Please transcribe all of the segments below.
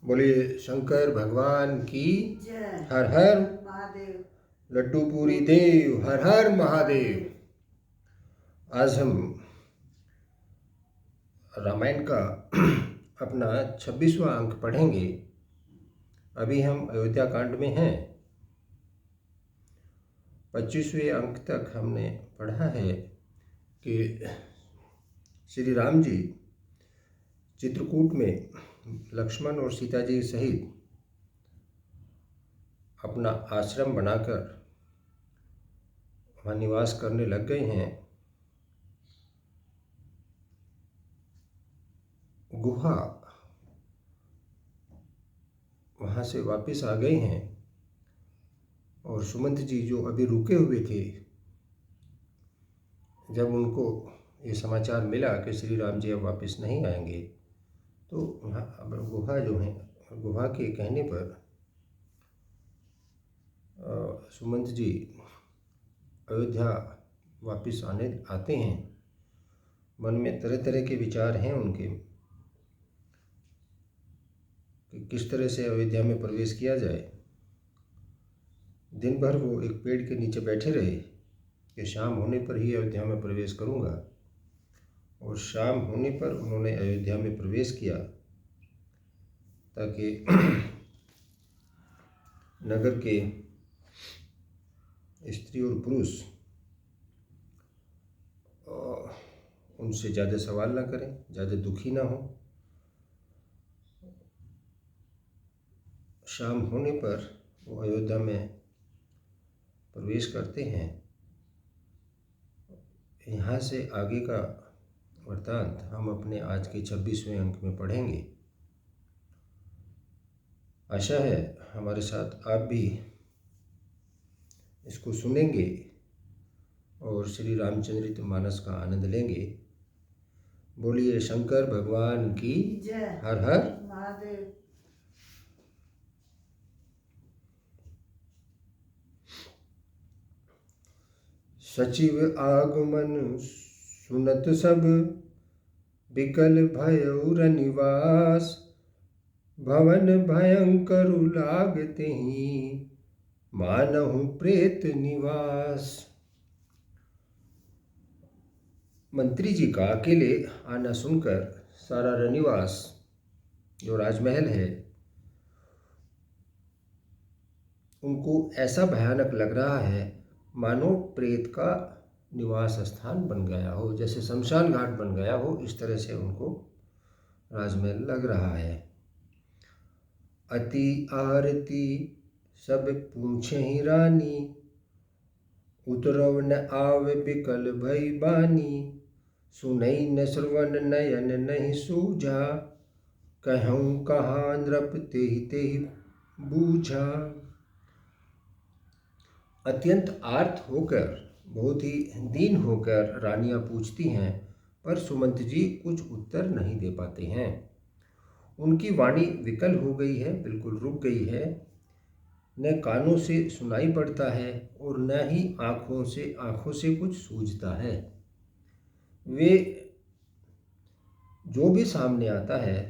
बोलिए शंकर भगवान की जय। हर हर महादेव। लड्डू पूरी देव हर हर महादेव। आज हम रामायण का अपना 26वां अंक पढ़ेंगे। अभी हम अयोध्या कांड में हैं। 25वें अंक तक हमने पढ़ा है कि श्री राम जी चित्रकूट में लक्ष्मण और सीता जी सहित अपना आश्रम बनाकर वहाँ निवास करने लग गए हैं। गुहा वहाँ से वापस आ गए हैं और सुमंत जी जो अभी रुके हुए थे, जब उनको ये समाचार मिला कि श्री राम जी अब वापस नहीं आएंगे, तो वहाँ अब गुहा जो है, गुहा के कहने पर सुमंत जी अयोध्या वापस आते हैं। मन में तरह तरह के विचार हैं उनके कि किस तरह से अयोध्या में प्रवेश किया जाए। दिन भर वो एक पेड़ के नीचे बैठे रहे कि शाम होने पर ही अयोध्या में प्रवेश करूंगा, और शाम होने पर उन्होंने अयोध्या में प्रवेश किया ताकि नगर के स्त्री और पुरुष उनसे ज़्यादा सवाल ना करें, ज़्यादा दुखी ना हो। शाम होने पर वो अयोध्या में प्रवेश करते हैं। यहाँ से आगे का वृत्तांत हम अपने आज के 26वें अंक में पढ़ेंगे। आशा है हमारे साथ आप भी इसको सुनेंगे और श्री रामचंद्रित मानस का आनंद लेंगे। बोलिए शंकर भगवान की जय। हर हर महादेव। सचिव आगमन सुनत सब, बिकल भयउर निवास। भवन भयंकर लागते ही, मानहु प्रेत निवास। मंत्री जी का अकेले आना सुनकर सारा रनिवास जो राजमहल है उनको ऐसा भयानक लग रहा है मानो प्रेत का निवास स्थान बन गया हो, जैसे शमशान घाट बन गया हो। इस तरह से उनको राजमहल लग रहा है। अति आरती सब पूछे ही रानी, उतरव न आवे बिकल भई बानी। सुनई न श्रवण नयन नहीं सूझा, कहूँ कहाँ नृप तेहि बूझा। अत्यंत आर्त होकर, बहुत ही दीन होकर रानियां पूछती हैं, पर सुमंत जी कुछ उत्तर नहीं दे पाते हैं। उनकी वाणी विकल हो गई है, बिल्कुल रुक गई है। न कानों से सुनाई पड़ता है और न ही आँखों से कुछ सूझता है। वे जो भी सामने आता है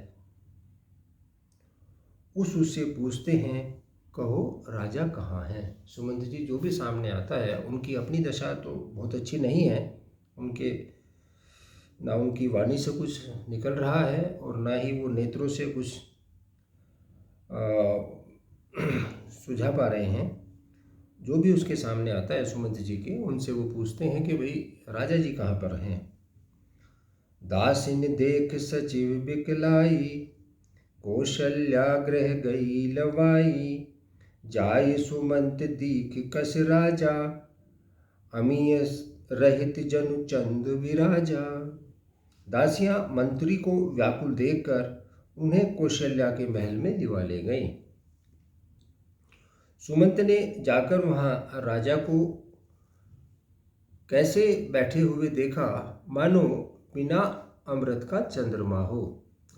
उससे पूछते हैं, कहो राजा कहाँ है। सुमंत जी जो भी सामने आता है, उनकी अपनी दशा तो बहुत अच्छी नहीं है। ना उनकी वाणी से कुछ निकल रहा है और ना ही वो नेत्रों से कुछ सुझा पा रहे हैं। जो भी उसके सामने आता है सुमंत जी के, उनसे वो पूछते हैं कि भाई राजा जी कहाँ पर हैं। दासिन देख सचिव बिकलाई, कौशल्या गृह गई लवाई। जाय सुमंत दीख कस राजा, अमीय रहित जनु चंद विराजा। दासियां मंत्री को व्याकुल देखकर उन्हें कौशल्या के महल में लिवा ले गई। सुमंत ने जाकर वहां राजा को कैसे बैठे हुए देखा, मानो बिना अमृत का चंद्रमा हो।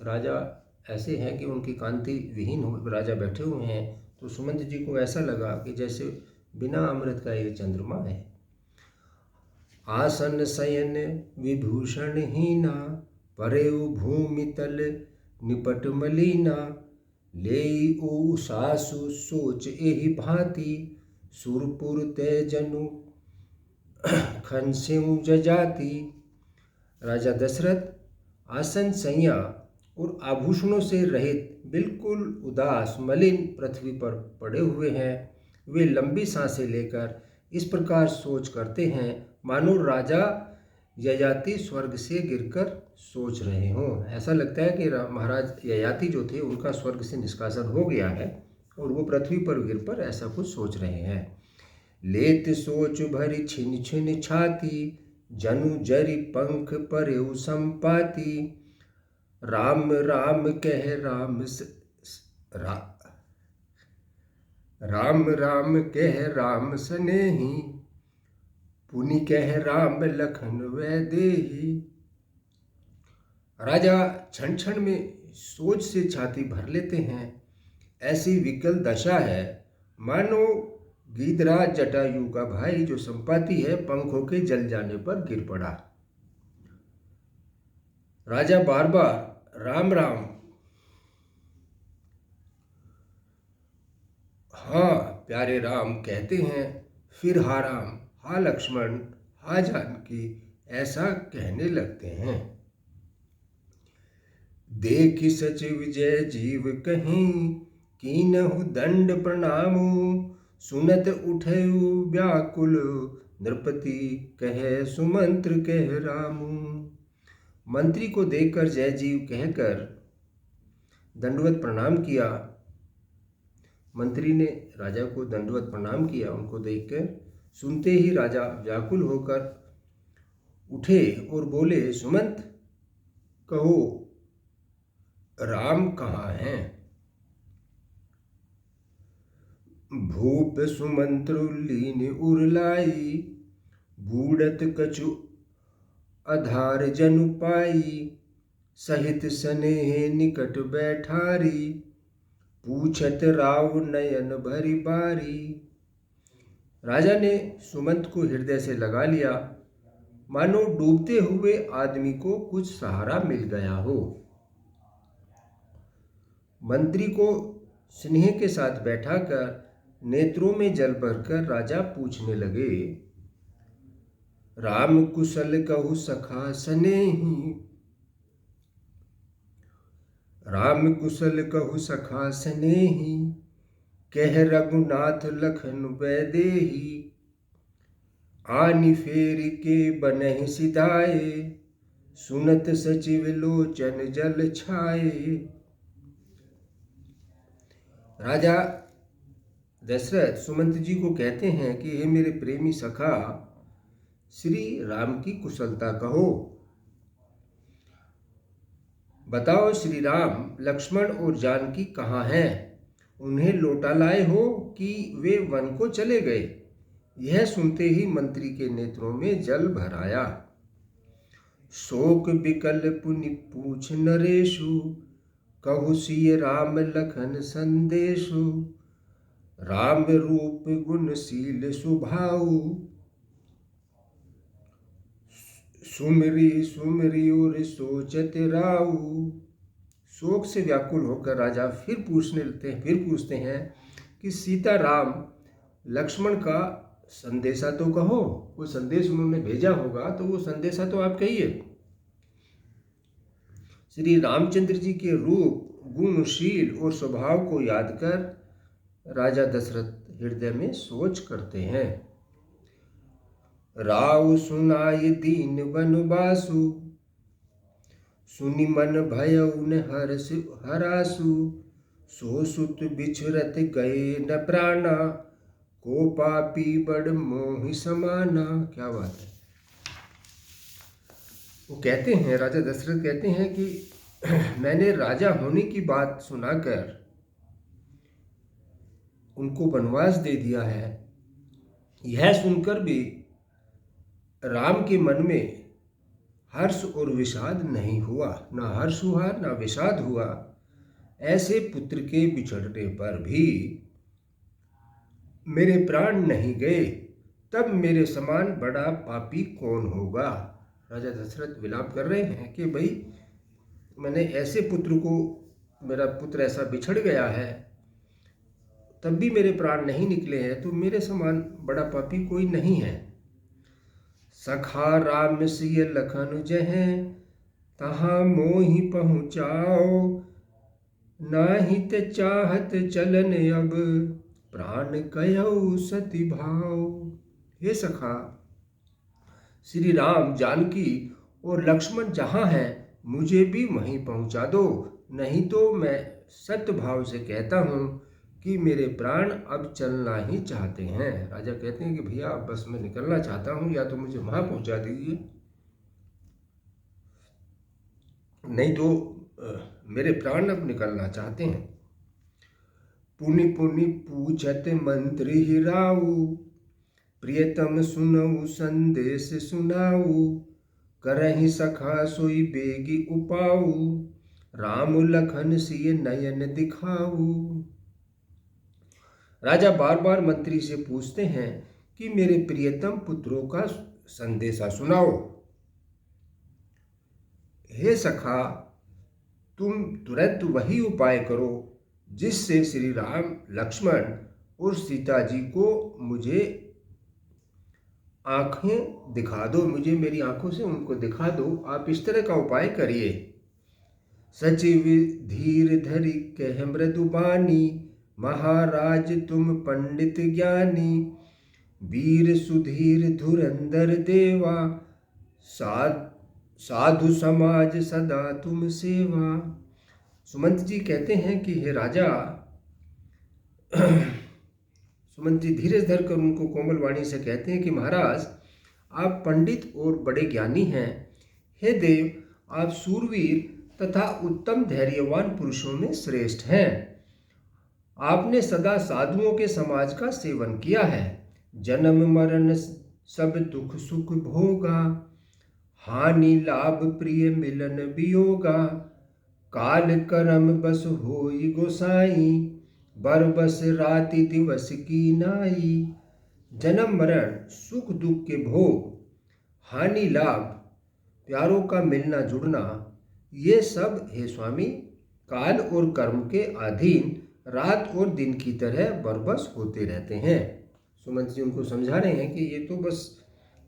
राजा ऐसे हैं कि उनकी कांति विहीन हो राजा बैठे हुए हैं, तो सुमंत जी को ऐसा लगा कि जैसे बिना अमृत का ये चंद्रमा है। आसन शयन विभूषण हीना, परेउ भूमि तल निपट मलीना। ले ओ सासु सोच एहि भांति, सुरपुर ते जनु खनस्यु जजाति। राजा दशरथ आसन सैया और आभूषणों से रहित बिल्कुल उदास मलिन पृथ्वी पर पड़े हुए हैं। वे लंबी सांसें लेकर इस प्रकार सोच करते हैं मानो राजा ययाति स्वर्ग से गिरकर सोच रहे हों। ऐसा लगता है कि महाराज ययाति जो थे उनका स्वर्ग से निष्कासन हो गया है और वो पृथ्वी पर गिर कर ऐसा कुछ सोच रहे हैं। लेत सोच भरी छिन छिन छाती, जनु जरि पंख परेउ संपाति। राम राम कह राम राम कह राम सनेही, पुनि कह राम लखन वैदेही। राजा क्षण क्षण में सोच से छाती भर लेते हैं। ऐसी विकल दशा है मानो गीधराज जटायु का भाई जो संपाति है पंखों के जल जाने पर गिर पड़ा। राजा बार बार राम राम, हाँ प्यारे राम कहते हैं, फिर हा राम, हा लक्ष्मण, हा जानकी ऐसा कहने लगते हैं। देख सचिव जय जीव कहीं, कीनहु दंड प्रणामु। सुनत उठयु व्याकुल, नृपति कहे सुमंत्र कह रामू। मंत्री को देखकर जयजीव कहकर दंडवत प्रणाम किया। मंत्री ने राजा को दंडवत प्रणाम किया। उनको देखकर सुनते ही राजा व्याकुल होकर उठे और बोले, सुमंत कहो राम कहाँ हैं? भूप सुमंत्र लीन उरलाई, बूढ़त कछु आधार जनु पाई। सहित स्नेह निकट बैठारी, पूछत राव नयन भरी बारी। राजा ने सुमंत को हृदय से लगा लिया मानो डूबते हुए आदमी को कुछ सहारा मिल गया हो। मंत्री को स्नेह के साथ बैठाकर नेत्रों में जल भरकर राजा पूछने लगे, राम कुशल कहु सखा स्नेही। राम कुशल कहु सखा स्नेही, कह रघुनाथ लखन वैदेही। आनि फेर के बनहि सिधाए, सुनत सचिव लोचन जल छाए। राजा दशरथ सुमंत जी को कहते हैं कि हे मेरे प्रेमी सखा, श्री राम की कुशलता कहो। बताओ श्री राम, लक्ष्मण और जानकी कहाँ हैं? उन्हें लौटा लाए हो कि वे वन को चले गए? यह सुनते ही मंत्री के नेत्रों में जल भर आया। शोक विकल पुनि पूछ नरेशु, कहु सिय राम लखन संदेशु। राम रूप गुणशील स्वभाव, सुमरी सुमरी और सोचत राऊ। शोक से व्याकुल होकर राजा फिर पूछते हैं कि सीता राम लक्ष्मण का संदेशा तो कहो। वो संदेश उन्होंने भेजा होगा तो वो संदेशा तो आप कहिए। श्री रामचंद्र जी के रूप, गुणशील और स्वभाव को याद कर राजा दशरथ हृदय में सोच करते हैं। राव सुनाय दीन वनवासु, सुनि मन भयउ न हरासु। सो सुत बिछुरत गए न प्राणा, को पापी बड़ मोहि समाना। क्या बात है। वो कहते हैं, राजा दशरथ कहते हैं कि मैंने राजा होने की बात सुनाकर उनको वनवास दे दिया है। यह सुनकर भी राम के मन में हर्ष और विषाद नहीं हुआ, ना हर्ष हुआ ना विषाद हुआ। ऐसे पुत्र के बिछड़ने पर भी मेरे प्राण नहीं गए, तब मेरे समान बड़ा पापी कौन होगा। राजा दशरथ विलाप कर रहे हैं कि भाई मैंने ऐसे पुत्र को मेरा पुत्र ऐसा बिछड़ गया है, तब भी मेरे प्राण नहीं निकले हैं, तो मेरे समान बड़ा पापी कोई नहीं है। सखा राम सिय लखन जहें, तहाँ मोहि पहुँचाओ, नाही ते चाहत चलन अब, प्राण कयऊ सति भाव। हे सखा, श्री राम, जानकी और लक्ष्मण जहाँ हैं, मुझे भी वहीं पहुँचा दो, नहीं तो मैं सत्य भाव से कहता हूँ कि मेरे प्राण अब चलना ही चाहते हैं। राजा कहते हैं कि भैया बस मैं निकलना चाहता हूँ, या तो मुझे वहाँ पहुँचा दीजिए, नहीं तो मेरे प्राण अब निकलना चाहते हैं। पुनि पुनि पूछत मंत्री हिराऊ, प्रियतम सुनऊ संदेश सुनाऊ, करहि सखा सोई बेगी उपाऊ, राम लखन सिय नयन दिखाऊ। राजा बार बार मंत्री से पूछते हैं कि मेरे प्रियतम पुत्रों का संदेशा सुनाओ। हे सखा, तुम तुरंत वही उपाय करो जिससे श्री राम, लक्ष्मण और सीता जी को मुझे आंखें दिखा दो, मुझे मेरी आंखों से उनको दिखा दो। आप इस तरह का उपाय करिए। सचिव धीर धरि कह मृदुबानी, महाराज तुम पंडित ज्ञानी, वीर सुधीर धुरंधर देवा, साधु समाज सदा तुम सेवा। सुमंत जी कहते हैं कि हे राजा, सुमंत जी धीरज धर कर उनको कोमल वाणी से कहते हैं कि महाराज, आप पंडित और बड़े ज्ञानी हैं। हे देव, आप सूरवीर तथा उत्तम धैर्यवान पुरुषों में श्रेष्ठ हैं। आपने सदा साधुओं के समाज का सेवन किया है। जन्म मरण सब दुख सुख भोगा, हानि लाभ प्रिय मिलन वियोगा, काल कर्म बस होई गोसाई, बरबस राति दिवस की नाई। जन्म मरण सुख दुख के भोग, हानि लाभ, प्यारों का मिलना जुड़ना, ये सब हे स्वामी काल और कर्म के अधीन रात और दिन की तरह बरबस होते रहते हैं। सुमंत जी उनको समझा रहे हैं कि ये तो बस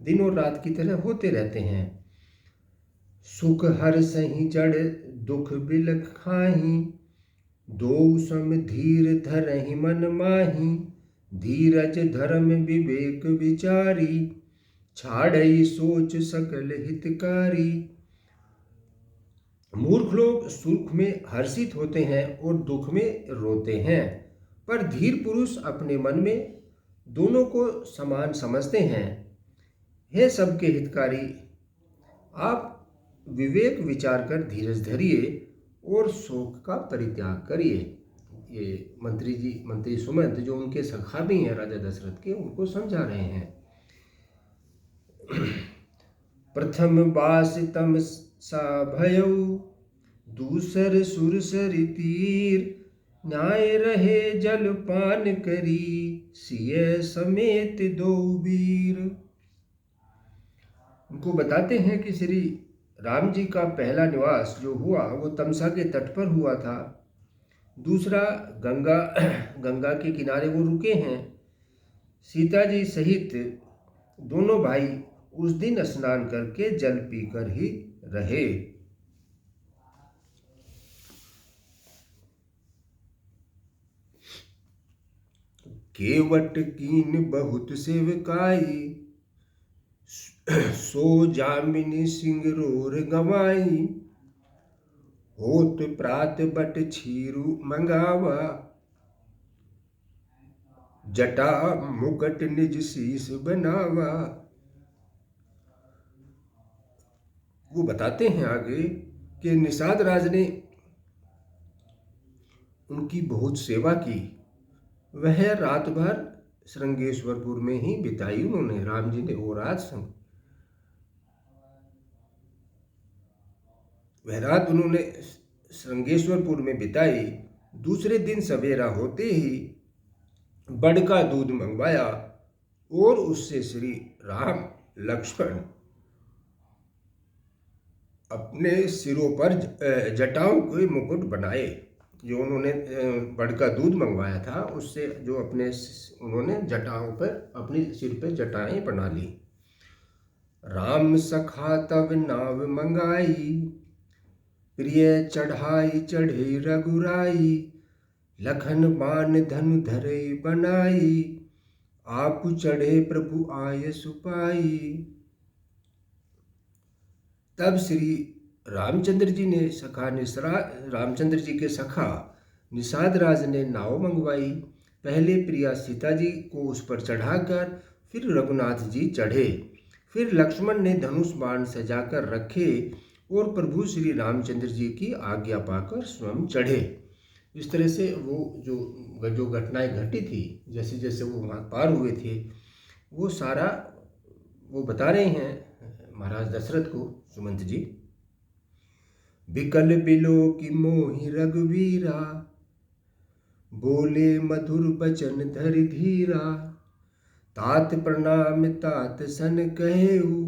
दिन और रात की तरह होते रहते हैं। सुख हर सही जड़ दुख बिल खाही, दो सम धीर धरहि मन माही, धीरज धर्म विवेक विचारी, छाड़ई सोच सकल हितकारी। मूर्ख लोग सुख में हर्षित होते हैं और दुख में रोते हैं, पर धीर पुरुष अपने मन में दोनों को समान समझते हैं। हे सबके हितकारी, आप विवेक विचार कर धीरज धरिए और शोक का परित्याग करिए। ये मंत्री सुमंत जो उनके सखा भी हैं राजा दशरथ के, उनको समझा रहे हैं। प्रथम बास तम सा भयऊ, दूसर सुरसरि तीर, न्याय रहे जल पान करी, सिय समेत दो वीर। उनको बताते हैं कि श्री राम जी का पहला निवास जो हुआ वो तमसा के तट पर हुआ था। दूसरा गंगा के किनारे वो रुके हैं। सीता जी सहित दोनों भाई उस दिन स्नान करके जल पीकर ही रहे। केवट कीन बहुत सेवकाई, सो जामिनी सिंगरोर गवाई, होत प्रात बट छीरु मंगावा, जटा मुकट निज शीस बनावा। वो बताते हैं आगे कि निषाद राज ने उनकी बहुत सेवा की। वह रात भर श्रृंगेश्वरपुर में ही बिताई उन्होंने, राम जी ने वो रात वह रात उन्होंने श्रृंगेश्वरपुर में बिताई। दूसरे दिन सवेरा होते ही बड़ का दूध मंगवाया और उससे श्री राम लक्ष्मण अपने सिरों पर जटाओं के मुकुट बनाए। जो उन्होंने बड़का दूध मंगवाया था उससे जो अपने उन्होंने जटाओं पर अपनी सिर पर जटाएं बना ली। राम सखा तब नाव मंगाई, प्रिय चढ़ाई चढ़े रघुराई, लखन बाण धनु धरे बनाई, आप चढ़े प्रभु आय सुपाई। तब श्री रामचंद्र जी ने रामचंद्र जी के सखा निषाद राज ने नाव मंगवाई। पहले प्रिया सीता जी को उस पर चढ़ाकर फिर रघुनाथ जी चढ़े, फिर लक्ष्मण ने धनुष बाण सजाकर रखे और प्रभु श्री रामचंद्र जी की आज्ञा पाकर स्वयं चढ़े। इस तरह से वो जो घटनाएं घटी थी, जैसे जैसे वो वहाँ पार हुए थे, वो सारा वो बता रहे हैं महाराज दशरथ को सुमंत जी। बिकल बिलो की मोहि रघुवीरा, बोले मधुर बचन धरि धीरा, तात प्रणाम तात सन कहेऊ,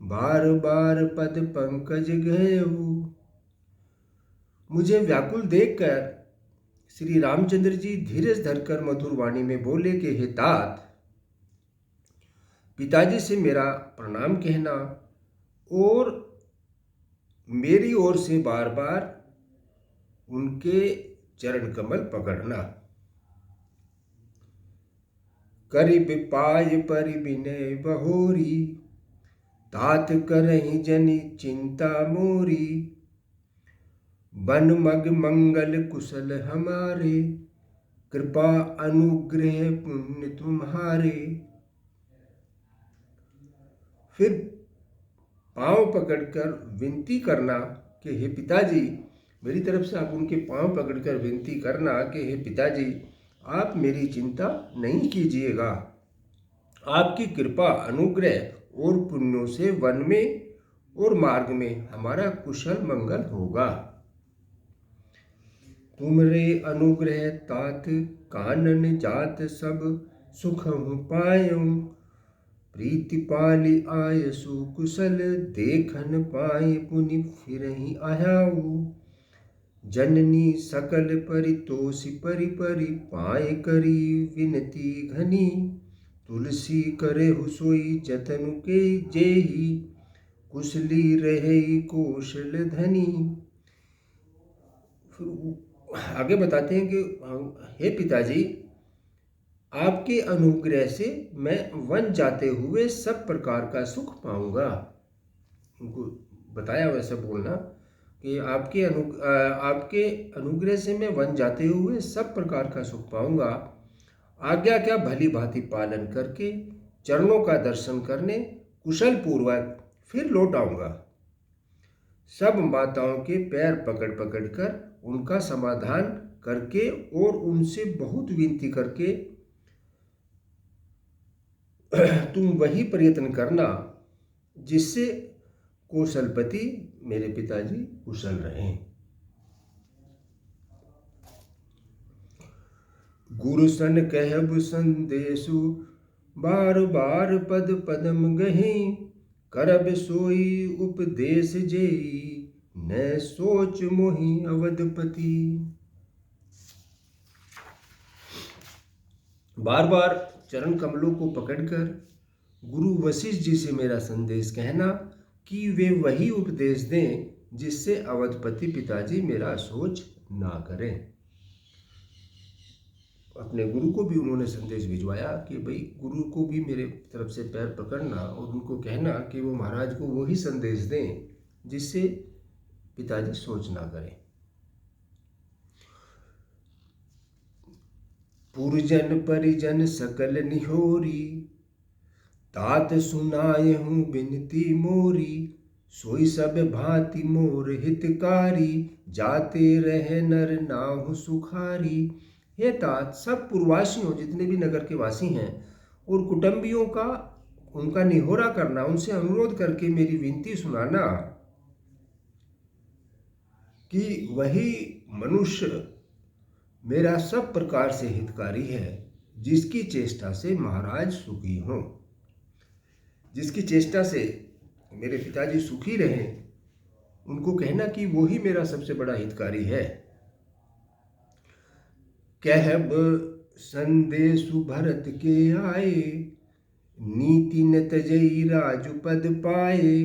बार बार पद पंकज गएऊ। मुझे व्याकुल देखकर श्री रामचंद्र जी धीरज धरकर मधुर वाणी में बोले कि हे तात, पिताजी से मेरा प्रणाम कहना और मेरी ओर से बार बार उनके चरण कमल पकड़ना। करिब पाय परि विनय बहोरी, तात करहि जनि चिंता मोरी, बन मग मंगल कुशल हमारे, कृपा अनुग्रह पुण्य तुम्हारे। फिर पांव पकड़कर विनती करना कि हे पिताजी, मेरी तरफ से आप उनके पांव पकड़कर विनती करना कि हे पिताजी, आप मेरी चिंता नहीं कीजिएगा। आपकी कृपा अनुग्रह और पुण्यों से वन में और मार्ग में हमारा कुशल मंगल होगा। तुमरे अनुग्रह तात कानन जात सब सुख हूँ पायूं, प्रीति पाली आयसु कुशल देखन पाए पुनि फिरहि आयाऊ। जननी सकल परितोषि परि परि पाए करी विनती घनी, तुलसी करे हुसोई जतनु के जेहि, कुशली रहे कौशल धनी। आगे बताते हैं कि हे पिताजी, आपके अनुग्रह से मैं वन जाते हुए सब प्रकार का सुख पाऊंगा। उनको बताया वैसा बोलना कि आपके अनुग्रह से मैं वन जाते हुए सब प्रकार का सुख पाऊंगा। आज्ञा क्या भली भांति पालन करके चरणों का दर्शन करने कुशल पूर्वक फिर लौट आऊंगा। सब माताओं के पैर पकड़ पकड़ कर उनका समाधान करके और उनसे बहुत विनती करके तुम वही प्रयत्न करना जिससे कौशलपति मेरे पिताजी कुशल रहें। गुरु सन कहब संदेशु, बार बार पद पदम गहि, करब सोई उपदेश जेई, न सोच मोहि अवधपति। बार बार चरण कमलों को पकड़कर गुरु वशिष्ठ जी से मेरा संदेश कहना कि वे वही उपदेश दें जिससे अवधपति पिताजी मेरा सोच ना करें। अपने गुरु को भी उन्होंने संदेश भिजवाया कि भाई गुरु को भी मेरे तरफ से पैर पकड़ना और उनको कहना कि वो महाराज को वही संदेश दें जिससे पिताजी सोच ना करें। पुरजन परिजन सकल निहोरी, तात सुनाए हूँ बिनती मोरी, सोई सब भांति मोर हितकारी, जाते रहे नर नाहु सुखारी। हे तात, सब पूर्ववासियों जितने भी नगर के वासी हैं और कुटुंबियों का उनका निहोरा करना, उनसे अनुरोध करके मेरी विनती सुनाना कि वही मनुष्य मेरा सब प्रकार से हितकारी है जिसकी चेष्टा से महाराज सुखी हों, जिसकी चेष्टा से मेरे पिताजी सुखी रहें। उनको कहना कि वो ही मेरा सबसे बड़ा हितकारी है। कहब संदेशु भरत के आए, नीति न तजई राजु पद पाए,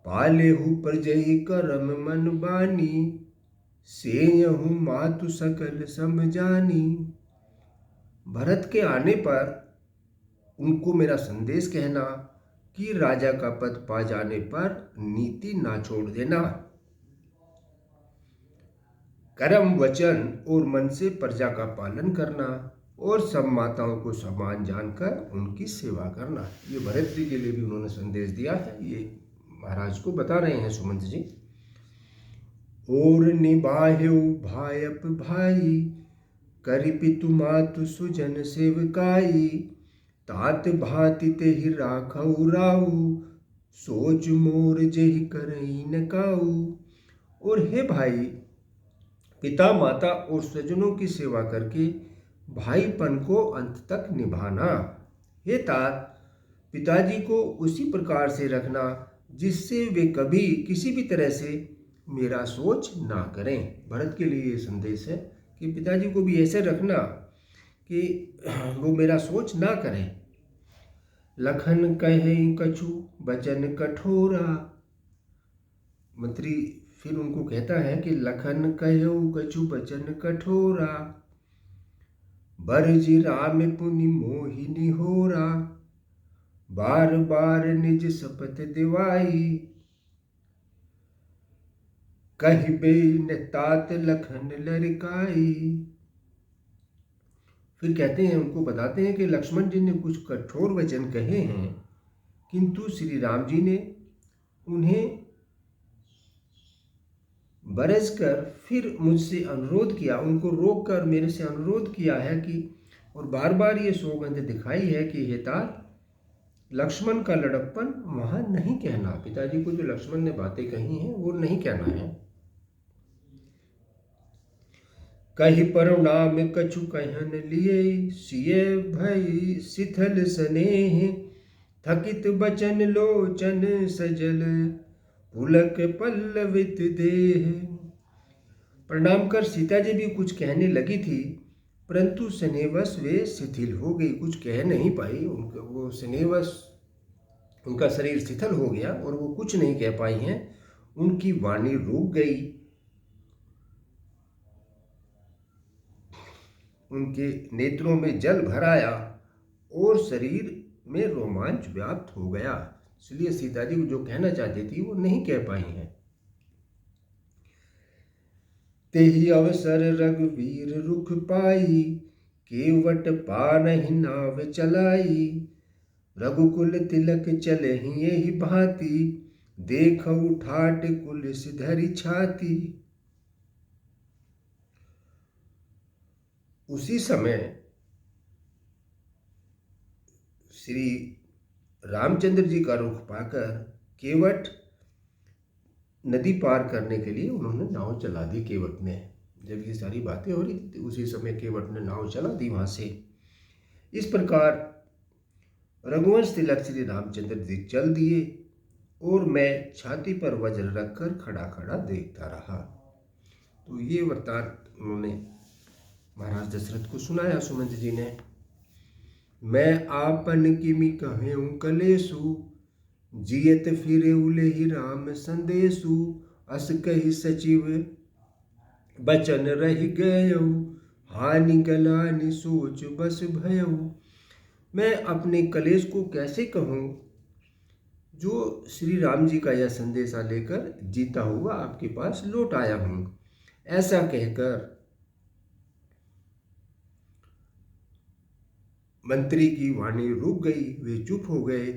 पालेहु प्रजई करम मन बानी, सेयहु मातु सकल समझानी। भरत के आने पर उनको मेरा संदेश कहना कि राजा का पद पा जाने पर नीति ना छोड़ देना, कर्म वचन और मन से प्रजा का पालन करना और सब माताओं को समान जानकर उनकी सेवा करना। ये भरत जी के लिए भी उन्होंने संदेश दिया है, ये महाराज को बता रहे हैं सुमंत जी। और निभाएउ भायप भाई, करि पितु मातु सुजन सेवकाई, तात भांति तेहि राखउ राउ, सोच मोर जेहि करई न काऊ। और हे भाई, पिता माता और स्वजनों की सेवा करके भाईपन को अंत तक निभाना। हे तात, पिताजी को उसी प्रकार से रखना जिससे वे कभी किसी भी तरह से मेरा सोच ना करें। भरत के लिए ये संदेश है कि पिताजी को भी ऐसे रखना कि वो मेरा सोच ना करें। लखन कहे कछु बचन कठोरा, मंत्री फिर उनको कहता है कि लखन कहो कछु बचन कठोरा, बरजी राम पुनि मोहिनी होरा, बार बार निज शपथ दिवाई, कहिबे न तात लखन लड़काई। फिर कहते हैं, उनको बताते हैं कि लक्ष्मण जी ने कुछ कठोर वचन कहे हैं, किंतु श्री राम जी ने उन्हें बरस कर फिर मुझसे अनुरोध किया, उनको रोक कर मेरे से अनुरोध किया है कि, और बार बार ये सौगंध दिखाई है कि हे तात, लक्ष्मण का लड़कपन वहां नहीं कहना। पिताजी को जो लक्ष्मण ने बातें कही हैं वो नहीं कहना है। कही परनाम कछु कहन लिए, सिय भई शिथल स्नेह, थकित बचन लोचन सजल, पुलक पल्लवित देह। प्रणाम कर सीता जी भी कुछ कहने लगी थी, परंतु स्नेहवश वे शिथिल हो गई, कुछ कह नहीं पाई। उनका वो स्नेहवश उनका शरीर शिथिल हो गया और वो कुछ नहीं कह पाई हैं। उनकी वाणी रुक गई, उनके नेत्रों में जल भर आया और शरीर में रोमांच व्याप्त हो गया। इसलिए सीता जी जो कहना चाहती थी वो नहीं कह पाई हैं। तेहि अवसर रघुवीर रुख पाई, केवट पानहि नाव चलाई, रघुकुल तिलक चलहि एहि भांति, देखऊ ठाट कुलिस धरि छाती। उसी समय श्री रामचंद्र जी का रुख पाकर केवट नदी पार करने के लिए उन्होंने नाव चला दी। केवट ने, जब ये सारी बातें हो रही थी उसी समय केवट ने नाव चला दी वहां से। इस प्रकार रघुवंश तिलक श्री रामचंद्र जी चल दिए और मैं छाती पर वज्र रखकर खड़ा खड़ा देखता रहा। तो ये वृत्तांत उन्होंने महाराज दशरथ को सुनाया सुमंत जी ने। मैं आपन किमि कहूँ कलेसु, जियत फिरे उलेहि राम संदेशु, अस कहि सचिव बचन रहि गयऊ, हानि गलानि सोच बस भयऊ। मैं अपने कलेश को कैसे कहूँ जो श्री राम जी का यह संदेशा लेकर जीता हुआ आपके पास लौट आया हूँ। ऐसा कहकर मंत्री की वाणी रुक गई, वे चुप हो गए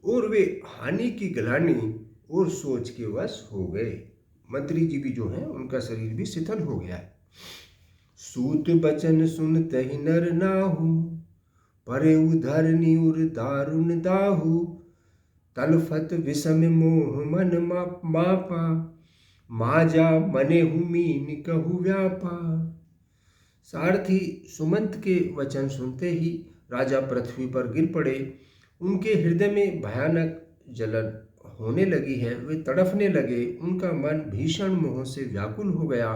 और वे हानि की गलानी और सोच के वश हो गए। मंत्री जी भी जो हैं उनका शरीर भी शिथिल हो गया है। सूत बचन सुनते ही नर नाहु, परे उधरनी उर दारुण दाहु, तलफत विषम मोह मन मापा, माजा मने हुमीन कहु व्यापा। सारथी सुमंत के वचन सुनते ही राजा पृथ्वी पर गिर पड़े। उनके हृदय में भयानक जलन होने लगी है, वे तड़फने लगे। उनका मन भीषण मोह से व्याकुल हो गया,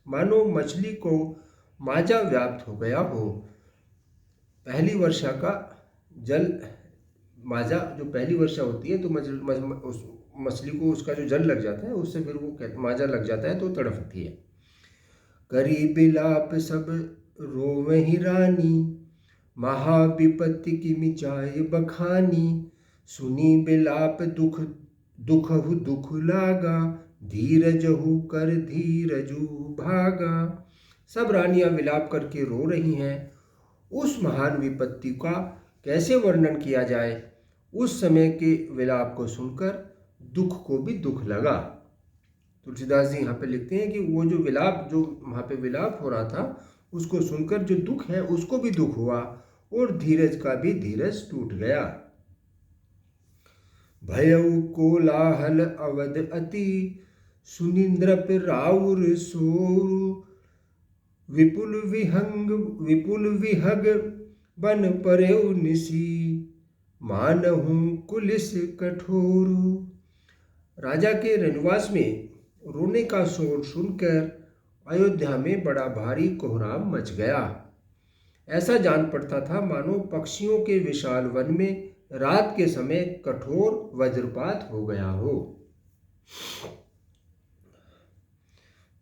मानो मछली को माजा व्याप्त हो गया हो। पहली वर्षा का जल, माजा जो पहली वर्षा होती है तो उस मछली को उसका जो जल लग जाता है उससे फिर वो माजा लग जाता है तो तड़पती है। करी बिलाप सब रोवहि रानी, महाविपत्ति की मिचाए बखानी। सुनी बिलाप दुख दुखहु दुख लागा, धीरजहु कर धीरजु भागा। सब रानियां विलाप करके रो रही हैं। उस महान विपत्ति का कैसे वर्णन किया जाए। उस समय के विलाप को सुनकर दुख को भी दुख लगा। तुलसीदास जी यहाँ पे लिखते हैं कि वो जो विलाप, जो वहाँ पे विलाप हो रहा था, उसको सुनकर जो दुख है उसको भी दुख हुआ और धीरज का भी धीरज टूट गया। भयउ कोलाहल अवध अति, सुनिंद्रप राउर सोरु। विपुल विहग बन परेउ निसी, मानहु कुलिस कठोरु। राजा के रनवास में रोने का शोर सुनकर अयोध्या में बड़ा भारी कोहराम मच गया। ऐसा जान पड़ता था मानो पक्षियों के विशाल वन में रात के समय कठोर वज्रपात हो गया हो।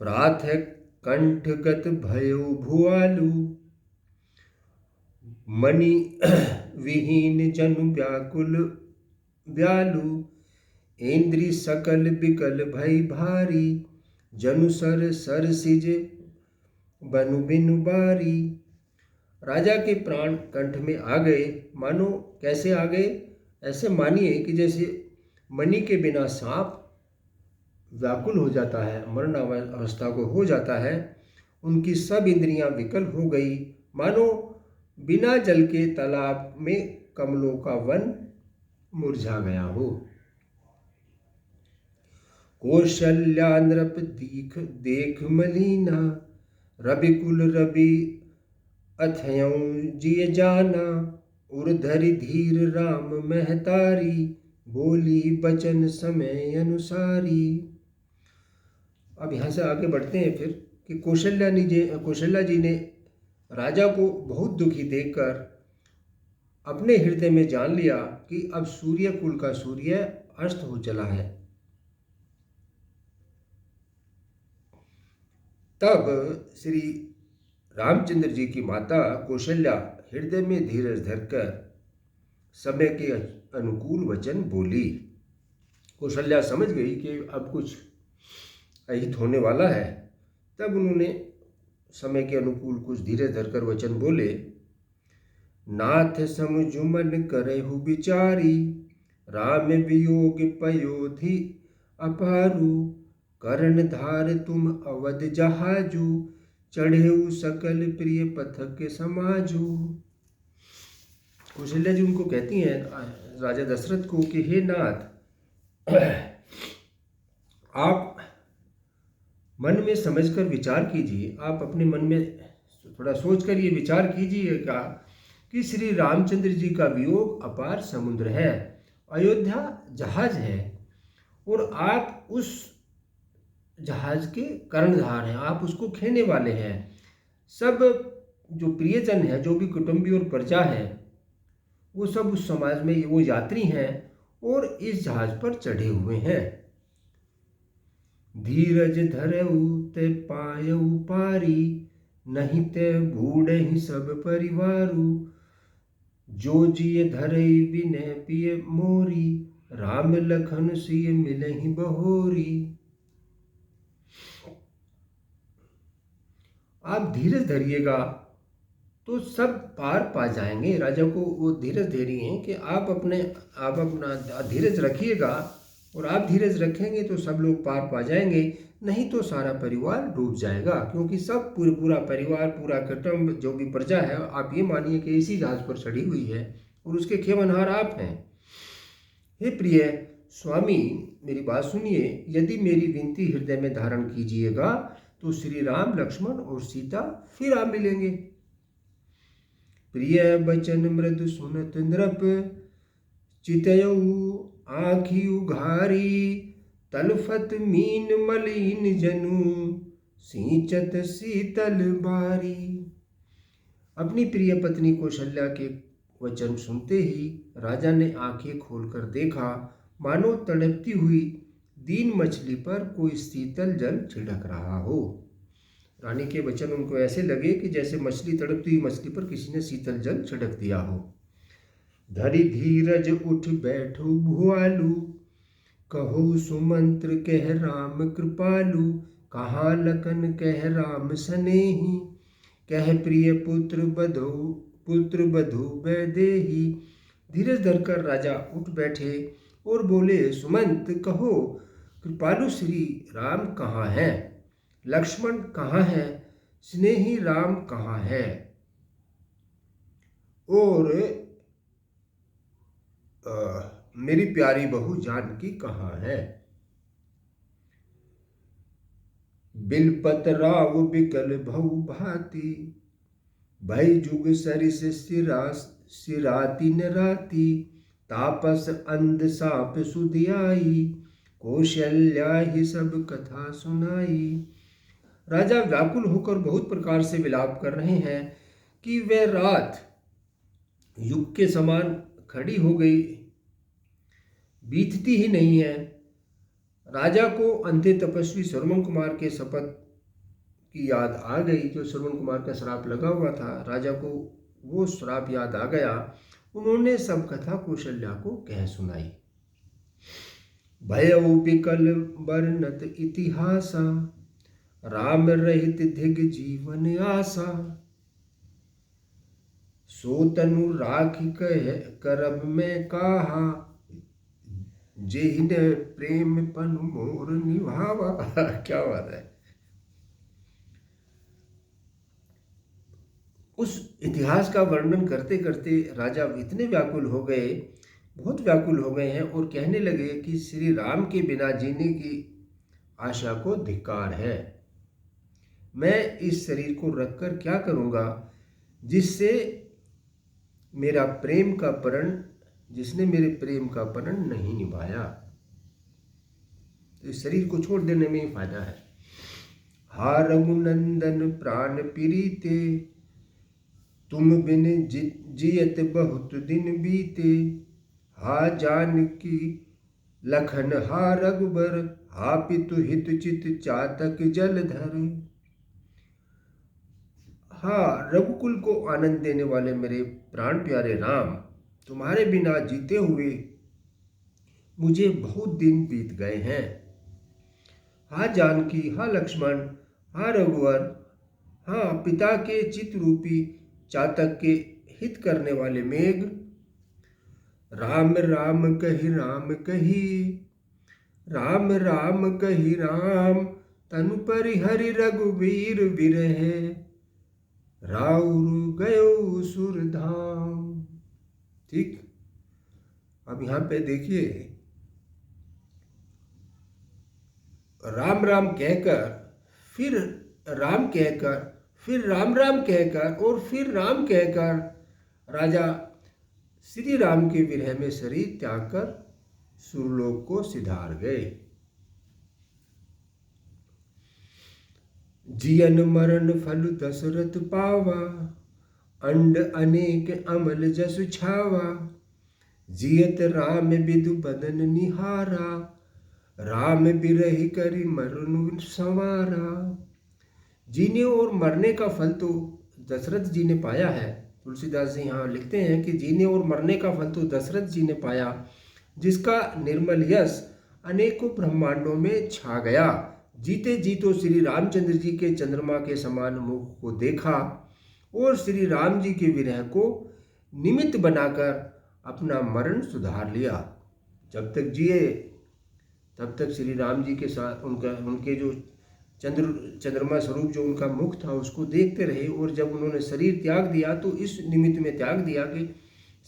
प्रातः कंठगत भयो भुआलु, मणि विहीन जनु व्याकुल व्यालु। इंद्री सकल बिकल भई भारी, जनु सर सिज बनु बिनु बारी। राजा के प्राण कंठ में आ गए। मानो कैसे आ गए? ऐसे मानिए कि जैसे मणि के बिना सांप व्याकुल हो जाता है, मरण अवस्था को हो जाता है। उनकी सब इंद्रियां विकल हो गई, मानो बिना जल के तालाब में कमलों का वन मुरझा गया हो। कौशल्या नृप देख मलीना, रविकुल रवि अथयं जिय जाना। उर्धरि धीर राम महतारी, बोली बचन समय अनुसारी। अब यहाँ से आगे बढ़ते हैं फिर कि कौशल्या जी ने राजा को बहुत दुखी देखकर अपने हृदय में जान लिया कि अब सूर्य कुल का सूर्य अस्त हो चला है। तब श्री रामचंद्र जी की माता कौशल्या हृदय में धीरज धरकर समय के अनुकूल वचन बोली। कौशल्या समझ गई कि अब कुछ अहित होने वाला है। तब उन्होंने समय के अनुकूल कुछ धीरज धरकर वचन बोले। नाथ समुझुमन करहु विचारी, राम वियोग पयोधि अपारू। करण धार तुम अवध जहाजू, चढ़ेऊ सकल प्रिय पथक समाजू। कौशल्या जी उनको कहती हैं राजा दशरथ को कि हे नाथ, आप मन में समझकर विचार कीजिए। आप अपने मन में थोड़ा सोचकर ये विचार कीजिएगा कि श्री रामचंद्र जी का वियोग अपार समुद्र है, अयोध्या जहाज है और आप उस जहाज के कर्णधार हैं, आप उसको खेने वाले हैं। सब जो प्रियजन है, जो भी कुटुंबी और प्रजा है, वो सब उस समाज में वो यात्री हैं और इस जहाज पर चढ़े हुए हैं। धीरज धरऊ ते पायऊ पारी, नहीं ते बूढ़े ही सब परिवारू। जो जिय धरई विनय पिय मोरी, राम लखन सिय मिलहि बहोरी। आप धीरज धरिएगा तो सब पार पा जाएंगे। राजा को वो धीरज दे रही हैं कि आप अपना धीरज रखिएगा और आप धीरज रखेंगे तो सब लोग पार पा जाएंगे, नहीं तो सारा परिवार डूब जाएगा। क्योंकि सब पूरा परिवार, पूरा कुटुंब, जो भी प्रजा है, आप ये मानिए कि इसी जहाज पर चढ़ी हुई है और उसके खेवनहार आप हैं। हे प्रिय स्वामी, मेरी बात सुनिए। यदि मेरी विनती हृदय में धारण कीजिएगा तो श्री राम, लक्ष्मण और सीता फिर आप मिलेंगे। प्रिय बचन मृदु सुनत नृप, चितयऊ आँखि उघारी। तलफत मीन मलिन जनु, सींचत शीतल बारी। अपनी प्रिय पत्नी कौशल्या के वचन सुनते ही राजा ने आंखें खोलकर देखा, मानो तड़पती हुई दीन मछली पर कोई शीतल जल छिड़क रहा हो। रानी के वचन उनको ऐसे लगे कि जैसे मछली तड़पती हुई मछली पर किसी ने शीतल जल छिड़क दिया हो। धरि धीरज उठ बैठो भुआलू, कहो सुमंत्र कह राम कृपालु। कहा लखन कह राम सनेही, कह प्रिय पुत्र बधु वैदेही। धीरज धरकर राजा उठ बैठे और बोले, सुमंत कहो कृपालु श्री राम कहाँ है, लक्ष्मण कहाँ है, स्नेही राम कहाँ है, और मेरी प्यारी बहू जानकी कहाँ है। बिलपत राव बिकल भऊ भांति, भय जुग सरिस सिराती न राती। तापस अंध साप सुधियाई, कौशल्या ही सब कथा सुनाई। राजा व्याकुल होकर बहुत प्रकार से विलाप कर रहे हैं कि वह रात युग के समान खड़ी हो गई, बीतती ही नहीं है। राजा को अंधे तपस्वी श्रवण कुमार के शपथ की याद आ गई, जो श्रवण कुमार का श्राप लगा हुआ था। राजा को वो श्राप याद आ गया। उन्होंने सब कथा कौशल्या को कह सुनाई। भयउ बिकल वर्णत इतिहासा, राम रहित धिग जीवन आशा। सो तनु राखी कह करब में कहा, जेहि ने प्रेम पन मोर निभावा। क्या बात है। उस इतिहास का वर्णन करते करते राजा इतने व्याकुल हो गए, बहुत व्याकुल हो गए हैं, और कहने लगे कि श्री राम के बिना जीने की आशा को धिक्कार है। मैं इस शरीर को रखकर क्या करूँगा जिससे मेरा प्रेम का प्रण, जिसने मेरे प्रेम का प्रण नहीं निभाया। तो इस शरीर को छोड़ देने में ही फायदा है। हा रघुनंदन प्राण प्रीते, तुम बिन जियत बहुत दिन बीते। हा जानकी लखन हा रघुबर, हा पितु हित चित चातक जलधर। हाँ, रघुकुल को आनंद देने वाले मेरे प्राण प्यारे राम, तुम्हारे बिना जीते हुए मुझे बहुत दिन बीत गए हैं। हाँ जानकी, हाँ लक्ष्मण, हाँ रघुवर, हाँ पिता के चित रूपी चातक के हित करने वाले मेघ। राम राम कही राम कही, राम राम कही राम। तनु परिहरि रघुवीर विरह, राउर गयो सुरधाम। ठीक, अब यहां पे देखिए, राम राम कहकर, फिर राम कहकर, फिर राम राम कहकर, और फिर राम कहकर राजा श्री राम के विरह में शरीर त्याग कर सुरलोक को सिधार गए। जियन मरण फल दशरथ पावा, अंड अनेक अमल जसु छावा। जियत राम बिदु बदन निहारा, राम बिरहि करि मरनु संवारा। जीने और मरने का फल तो दशरथ जी ने पाया है। तुलसीदास जी यहाँ लिखते हैं कि जीने और मरने का फल तो दशरथ जी ने पाया, जिसका निर्मल यश अनेकों ब्रह्मांडों में छा गया। जीते जी तो श्री रामचंद्र जी के चंद्रमा के समान मुख को देखा और श्री राम जी के विरह को निमित्त बनाकर अपना मरण सुधार लिया। जब तक जिए तब तक श्री राम जी के साथ उनके जो चंद्रमा स्वरूप जो उनका मुख था उसको देखते रहे, और जब उन्होंने शरीर त्याग दिया तो इस निमित्त में त्याग दिया कि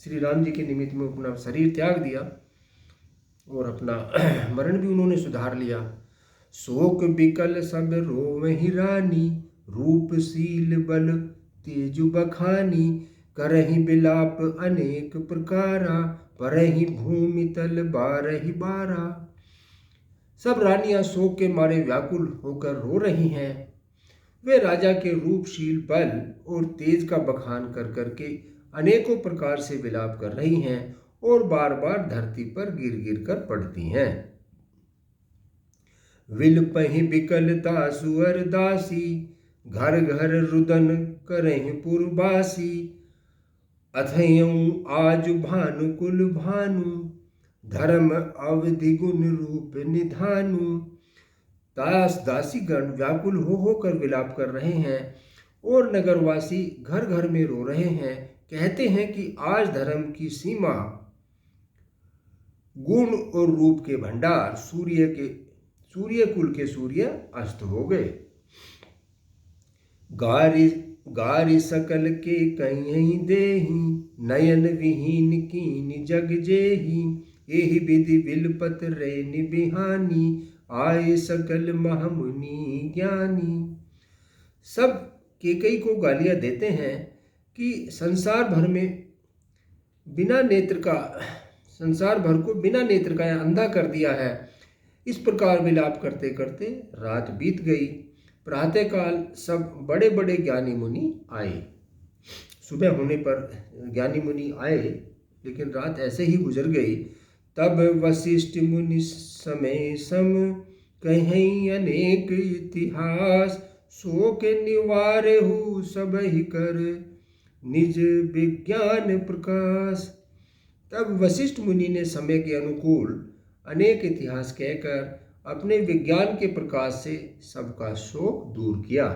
श्री राम जी के निमित्त में अपना शरीर त्याग दिया और अपना मरण भी उन्होंने सुधार लिया। शोक बिकल सब रोवहि रानी, रूपशील बल तेजु बखानी। करहि बिलाप अनेक प्रकारा, परहि भूमि तल बारहि बारा। सब रानियां शोक के मारे व्याकुल होकर रो रही हैं। वे राजा के रूपशील बल और तेज का बखान कर करके अनेकों प्रकार से विलाप कर रही हैं और बार बार धरती पर गिर गिर कर पड़ती हैं। विलपहि बिकलता सुअर दासी, घर घर रुदन करहि पुरबासी। अथयं आज भानुकुल भानु, धर्म अवधि गुण रूप निधानु। दासी गण व्याकुल हो कर विलाप कर रहे हैं और नगरवासी घर घर में रो रहे हैं। कहते हैं कि आज धर्म की सीमा, गुण और रूप के भंडार, सूर्य कुल के सूर्य अस्त हो गए। गारी सकल के कहीं देही, नयन विहीन कीन जग जेही। एहि विधि बिलपत रे निबिहानी, आए सकल महामुनि ज्ञानी। सब केकई को गालियां देते हैं कि संसार भर को बिना नेत्र का अंधा कर दिया है। इस प्रकार विलाप करते करते रात बीत गई। प्रातःकाल सब बड़े बड़े ज्ञानी मुनि आए। सुबह होने पर ज्ञानी मुनि आए, लेकिन रात ऐसे ही गुजर गई। तब वशिष्ठ मुनि समय सम, कहीं अनेक इतिहास। शोक निवारहु सब ही कर, निज विज्ञान प्रकाश। तब वशिष्ठ मुनि ने समय के अनुकूल अनेक इतिहास कहकर अपने विज्ञान के प्रकाश से सबका शोक दूर किया।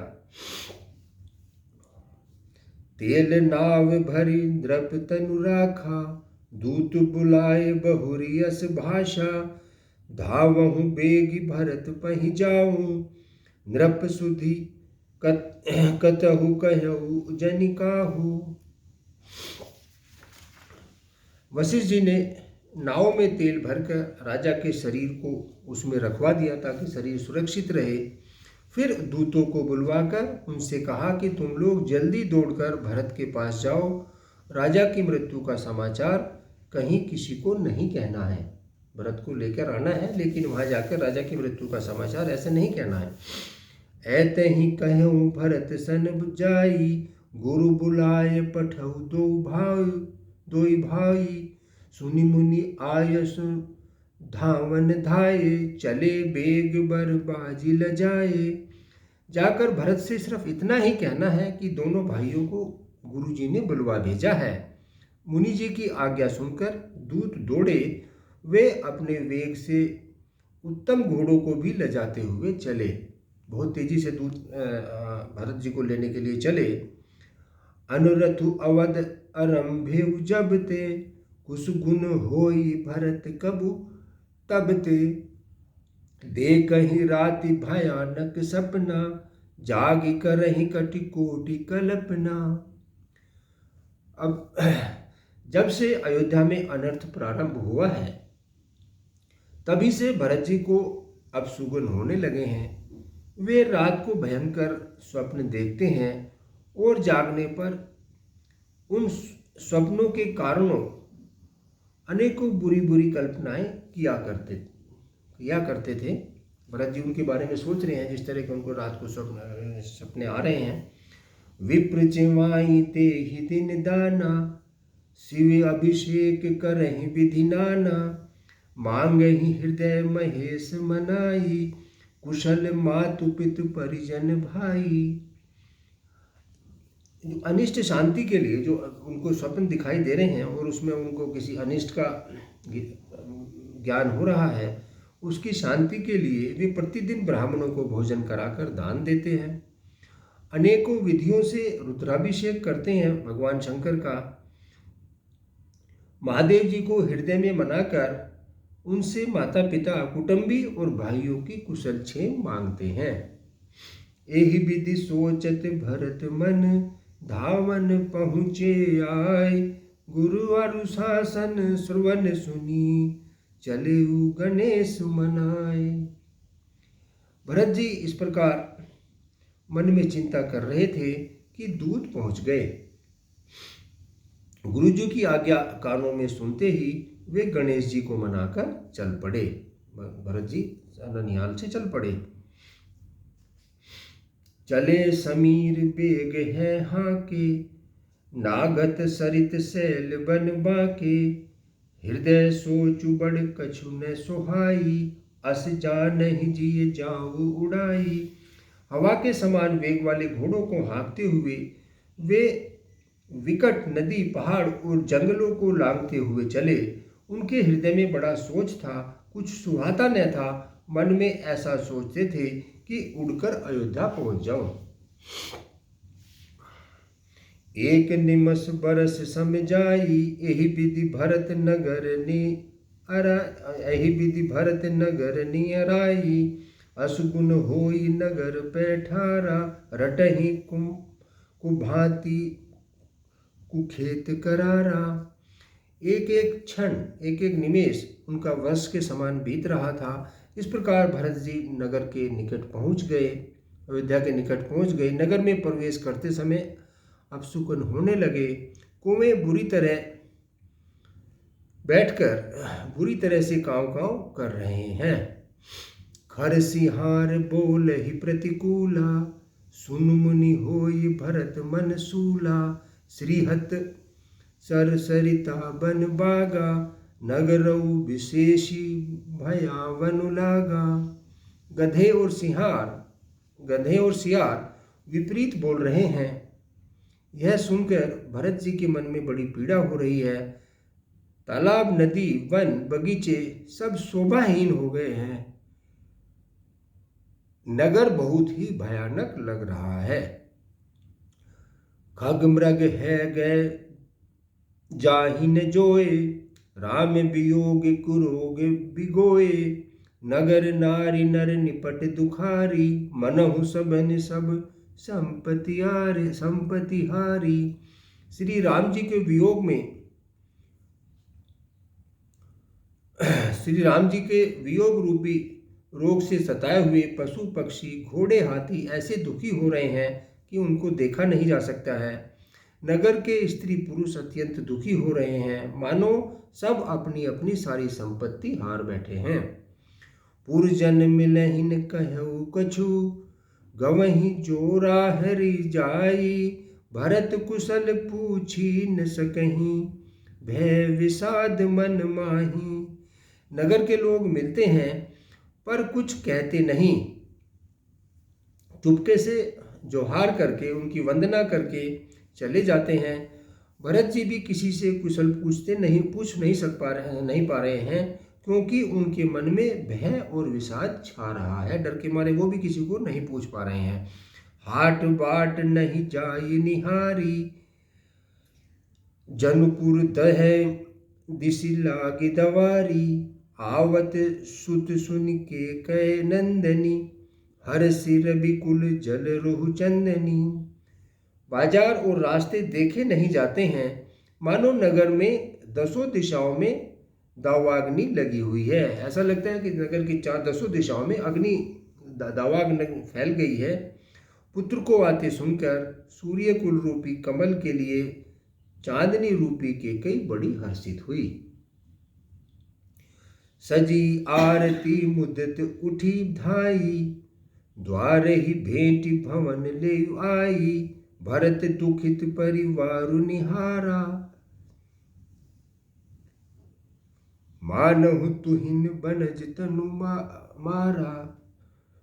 तेल नाव भरी द्रप तनु राखा, दूत बुलाए बहुरी यस भाषा। धावहु बेग भरत पहि जाऊं, नृप सुधि कतहु कहु जनिकाहु। वशिष्ठ जी ने नाव में तेल भरकर राजा के शरीर को उसमें रखवा दिया ताकि शरीर सुरक्षित रहे। फिर दूतों को बुलवाकर उनसे कहा कि तुम लोग जल्दी दौड़कर भरत के पास जाओ। राजा की मृत्यु का समाचार कहीं किसी को नहीं कहना है। भरत को लेकर आना है, लेकिन वहां जाकर राजा की मृत्यु का समाचार ऐसे नहीं कहना है। ऐते ही कहूँ भरत सन जाई, गुरु बुलाए पठऊ दो भाई। सुनि मुनि आयस धावन धाये, चले बेग बरबाजी लजाए। जाकर भरत से सिर्फ इतना ही कहना है कि दोनों भाइयों को गुरुजी ने बुलवा भेजा है। मुनि जी की आज्ञा सुनकर दूत दौड़े। वे अपने वेग से उत्तम घोड़ों को भी लजाते हुए चले। बहुत तेजी से दूत भरत जी को लेने के लिए चले। अनुरथु अवध आरंभे जब ते, कुछ गुण होई भरत कबु तब ते। देखहि राति भयानक सपना, जाग करहि कटि कोटि कल्पना। अब जब से अयोध्या में अनर्थ प्रारंभ हुआ है, तभी से भरत जी को अब सुगुन होने लगे हैं। वे रात को भयंकर स्वप्न देखते हैं और जागने पर उन स्वप्नों के कारणों अनेकों बुरी बुरी कल्पनाएं किया करते थे। भरत जी उनके बारे में सोच रहे हैं जिस तरह के उनको रात को सपने आ रहे हैं। विप्र चिवाई ते ही दिन दाना, शिव अभिषेक करहि विधि नाना। मांगहि हृदय महेश मनाई, कुशल मातु पितु परिजन भाई। अनिष्ट शांति के लिए जो उनको स्वप्न दिखाई दे रहे हैं और उसमें उनको किसी अनिष्ट का ज्ञान हो रहा है, उसकी शांति के लिए वे प्रतिदिन ब्राह्मणों को भोजन कराकर दान देते हैं। अनेकों विधियों से रुद्राभिषेक करते हैं भगवान शंकर का। महादेव जी को हृदय में मनाकर उनसे माता पिता, कुटुंबी और भाइयों की कुशल क्षेम मांगते हैं। एहि विधि सोचत भरत मन, धावन पहुँचे आए। गुरु अनुशासन श्रवण सुनी, चले गणेश मनाए। भरत जी इस प्रकार मन में चिंता कर रहे थे कि दूत पहुंच गए। गुरुजी की आज्ञा कानों में सुनते ही वे गणेश जी को मनाकर चल पड़े। भरत जी ननिहाल से चल पड़े। चले समीर बेग है हाँ के, नागत सरित सैल बन बाके, हृदय सोच बड़ कछु न सुहाई, अस जानहि जिय जाऊ उड़ाई। हवा के समान वेग वाले घोड़ों को हाँकते हुए वे विकट नदी, पहाड़ और जंगलों को लांघते हुए चले। उनके हृदय में बड़ा सोच था, कुछ सुहाता न था। मन में ऐसा सोचते थे कि उड़कर अयोध्या पहुंच जाऊं। एक निमष बरस सम जाई, एहि विधि भरत नगर ने एहि विधि भरत नगर नियराई। असगुन होई नगर पैठारा, रटहि कुभांति कुखेत करारा। एक एक क्षण, एक एक निमेष उनका वर्ष के समान बीत रहा था। इस प्रकार भरत जी नगर के निकट पहुंच गए, अयोध्या के निकट पहुंच गए। नगर में प्रवेश करते समय अपशकुन होने लगे। कुएं बुरी तरह बैठकर बुरी तरह से कांव कांव कर रहे हैं। खर सिंहार बोल ही प्रतिकूला, सुन मुनि होई भरत मन सूला। श्रीहत सर सरिता बन बागा, नगरऊ विशेषी भयावनु लागा। गधे और सियार विपरीत बोल रहे हैं। यह सुनकर भरत जी के मन में बड़ी पीड़ा हो रही है। तालाब, नदी, वन, बगीचे सब शोभाहीन हो गए हैं। नगर बहुत ही भयानक लग रहा है। खग मृग है गए जाहि न जोए, राम वियोग कुरोग बिगोए। नगर नारी नर निपट दुखारी, मनहु सबन सब संपत्ति हारी। श्री राम जी के वियोग में श्री राम जी के वियोग रूपी रोग से सताए हुए पशु पक्षी, घोड़े, हाथी ऐसे दुखी हो रहे हैं कि उनको देखा नहीं जा सकता है। नगर के स्त्री पुरुष अत्यंत दुखी हो रहे हैं, मानो सब अपनी अपनी सारी संपत्ति हार बैठे हैं। पुरजन मिलहिन कहु कछु, गवहि जोरा हरि जाई। भरत कुशल पूछी न सकहीं, भय विषाद मन माही। नगर के लोग मिलते हैं पर कुछ कहते नहीं, चुपके से जोहार करके उनकी वंदना करके चले जाते हैं। भरत जी भी किसी से कुशल पूछ नहीं पा रहे हैं, क्योंकि उनके मन में भय और विषाद छा रहा है। डर के मारे वो भी किसी को नहीं पूछ पा रहे हैं। हाट बाट नहीं जाई निहारी, जनपुर दह दिशि लागे दवारी। आवत सुत सुन के कह नंदनी, हर सिर बिकुल जल रोहु चंदनी। बाजार और रास्ते देखे नहीं जाते हैं, मानो नगर में 10 दिशाओं में दावाग्नि लगी हुई है। ऐसा लगता है कि नगर की 10 दिशाओं में अग्नि दावाग्नि फैल गई है। पुत्र को आते सुनकर सूर्य कुल रूपी कमल के लिए चांदनी रूपी केकई बड़ी हर्षित हुई। सजी आरती मुदत उठी धाई, द्वार ही भेंट भवन ले आई। भरत दुखित परिवारु निहारा, मानहु तुहिन बनज तनु मारा।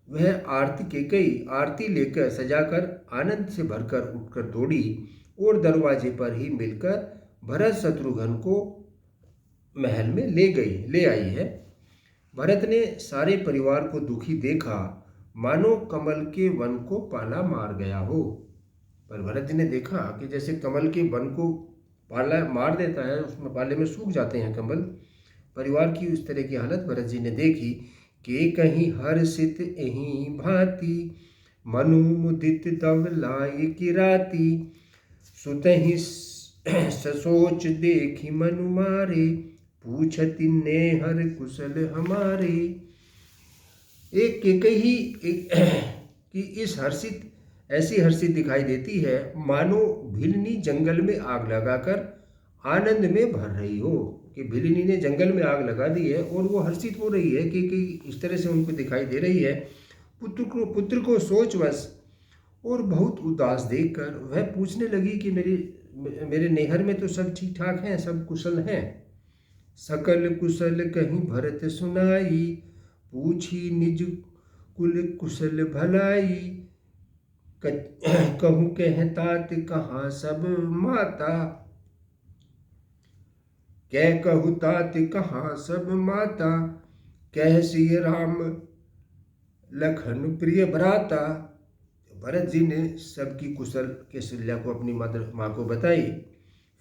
वह आरती लेकर सजाकर आनंद से भरकर उठकर दौड़ी और दरवाजे पर ही मिलकर भरत शत्रुघ्न को महल में ले आई है। भरत ने सारे परिवार को दुखी देखा, मानो कमल के वन को पाला मार गया हो। पर भरत जी ने देखा कि जैसे कमल के वन को पाला मार देता है, उसमें पाले में सूख जाते हैं कमल। परिवार की उस तरह की हालत भरत जी ने देखी कि कहीं हर्षित एहि भांति, मनु मुदित तव लाय किराती। सुतहि ससोच देखी मनु मारे, पूछति ने हर कुशल हमारे। एक केकई कि ऐसी हर्षित दिखाई देती है, मानो भिलनी जंगल में आग लगाकर आनंद में भर रही हो। कि भिलनी ने जंगल में आग लगा दी है और वो हर्षित हो रही है कि इस तरह से उनको दिखाई दे रही है। पुत्र को सोचवश और बहुत उदास देखकर वह पूछने लगी कि मेरे नैहर में तो सब ठीक ठाक हैं, सब कुशल हैं। सकल कुशल कहीं भरत सुनाई, पूछी निज कुल कुशल भलाई। कहूँ कहतात कहाँ सब माता, कह कहु तात कहाँ सब माता। कह सिय राम लखन प्रिय भ्राता। भरत जी ने सबकी कुशल कौशल्या को अपनी माँ को बताई,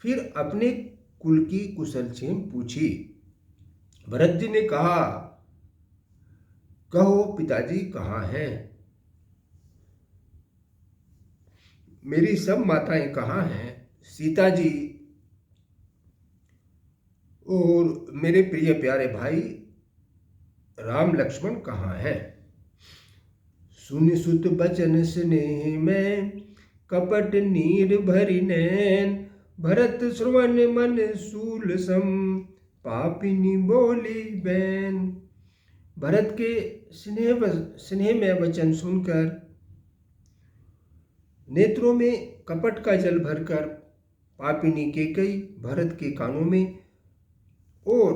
फिर अपने कुल की कुशल छेम पूछी। भरत जी ने कहा, कहो पिताजी कहाँ हैं? मेरी सब माताएं कहाँ हैं? सीता जी और मेरे प्रिय प्यारे भाई राम लक्ष्मण कहाँ हैं? सुनि सुत बचन स्नेह में, कपट नीर भरि नैन। भरत श्रवण मन सूल सम, पापिनी बोली बैन। भरत के स्नेह में वचन सुनकर नेत्रों में कपट का जल भरकर पापिनी केकई भरत के कानों में और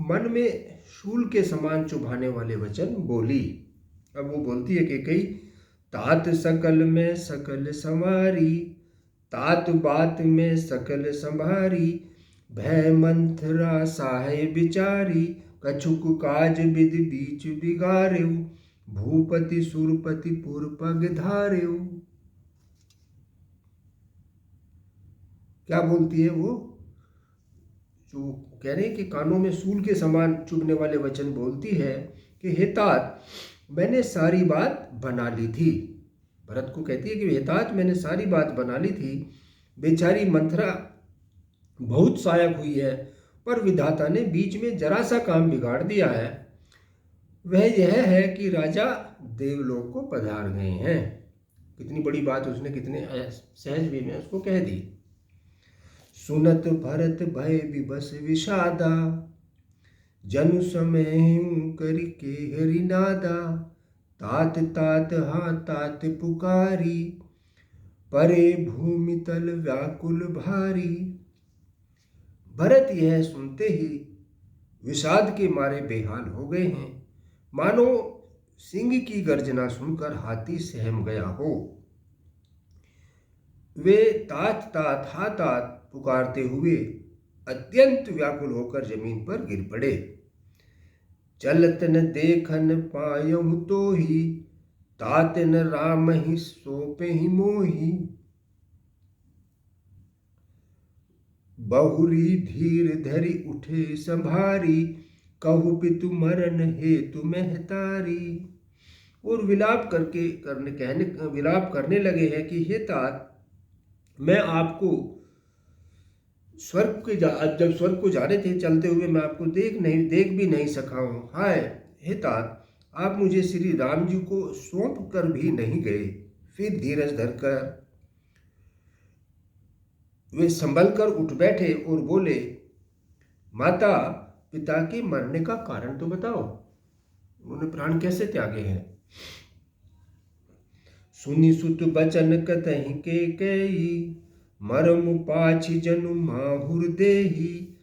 मन में शूल के समान चुभाने वाले वचन बोली। अब वो बोलती है केकई, तात सकल में सकल संवारी, तात बात में सकल संभारी। भय मंथरा साहे बिचारी, कछुक काज विधि बीच बिगारेऊ। भूपति सुरपति पुर पग धारेऊ। क्या बोलती है वो? जो कह रहे हैं कि कानों में सूल के समान चुभने वाले वचन बोलती है कि हे तात, मैंने सारी बात बना ली थी। भरत को कहती है कि हे तात, मैंने सारी बात बना ली थी। बेचारी मंथरा बहुत सहायक हुई है, पर विधाता ने बीच में जरा सा काम बिगाड़ दिया है। वह यह है कि राजा देवलोक को पधार गए हैं। कितनी बड़ी बात उसने कितने सहज वे में उसको कह दी। सुनत भरत भय विबस विषादा, जनु समय करके हरिनादा। तात तात हा तात पुकारी, परे भूमि तल व्याकुल भारी। भरत यह सुनते ही विषाद के मारे बेहाल हो गए हैं, मानो सिंह की गर्जना सुनकर हाथी सहम गया हो। वे तात तात हा तात पुकारते हुए अत्यंत व्याकुल होकर जमीन पर गिर पड़े। चलत न देखन पायहु तो ही, तात न राम ही सोपे ही मोही। बहुरी धीर धरि उठे संभारी, कहु पितु मरण हेतु महतारी। और विलाप करने लगे हैं कि हे तात, मैं आपको जब स्वर्ग को जा रहे थे चलते हुए, मैं आपको देख भी नहीं सका हूँ। हाय हे तात, आप मुझे श्री राम जी को सौंप कर भी नहीं गए। फिर धीरज धरकर वे संभल कर उठ बैठे और बोले, माता पिता के मरने का कारण तो बताओ, उन्होंने प्राण कैसे त्यागे हैं? सुनि सुत बचन कतहि के कई, मरम पाछि जनु माहुर देही।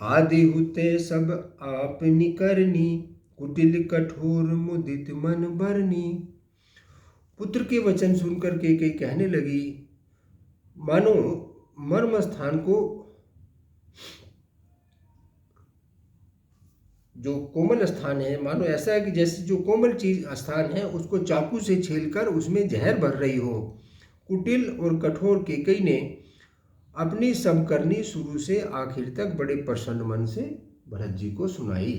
आदि हुते सब आप निकरनी, कुटिल कठोर मुदित मन बरनी। पुत्र के वचन सुनकर के कहने लगी, मानो मर्म स्थान को, जो कोमल स्थान है, मानो ऐसा है कि जैसे जो कोमल चीज स्थान है उसको चाकू से छीलकर उसमें जहर भर रही हो। कुटिल और कठोर केकई ने अपनी सब करनी शुरू से आखिर तक बड़े प्रसन्न मन से भरत जी को सुनाई।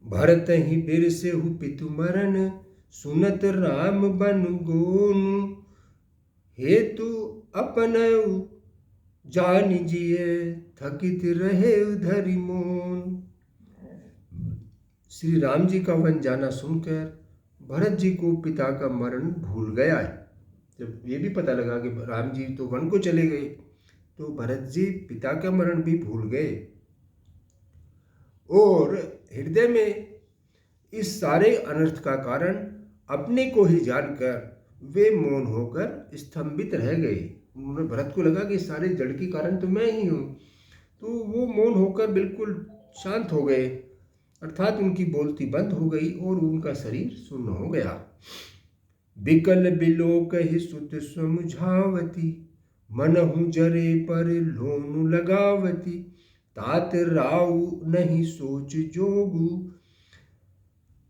भरत ही बिरसेहु पितु मरण, सुनत राम बन गोनु। हेतु अपनऊ जान जिए, थकित रहे धरि मोन। श्री राम जी का वन जाना सुनकर भरत जी को पिता का मरण भूल गया है। जब ये भी पता लगा कि राम जी तो वन को चले गए, तो भरत जी पिता का मरण भी भूल गए और हृदय में इस सारे अनर्थ का कारण अपने को ही जानकर वे मौन होकर स्तंभित रह गए। उन्होंने भरत को लगा कि सारे जड़ की कारण तो मैं ही हूँ, तो वो मौन होकर बिल्कुल शांत हो गए, अर्थात उनकी बोलती बंद हो गई और उनका शरीर सुन्न हो गया। बिकल बिलोक ही सुत समुझावती, मनहु जरे पर लोनु लगावती, तात राउ नहीं सोच जोगु,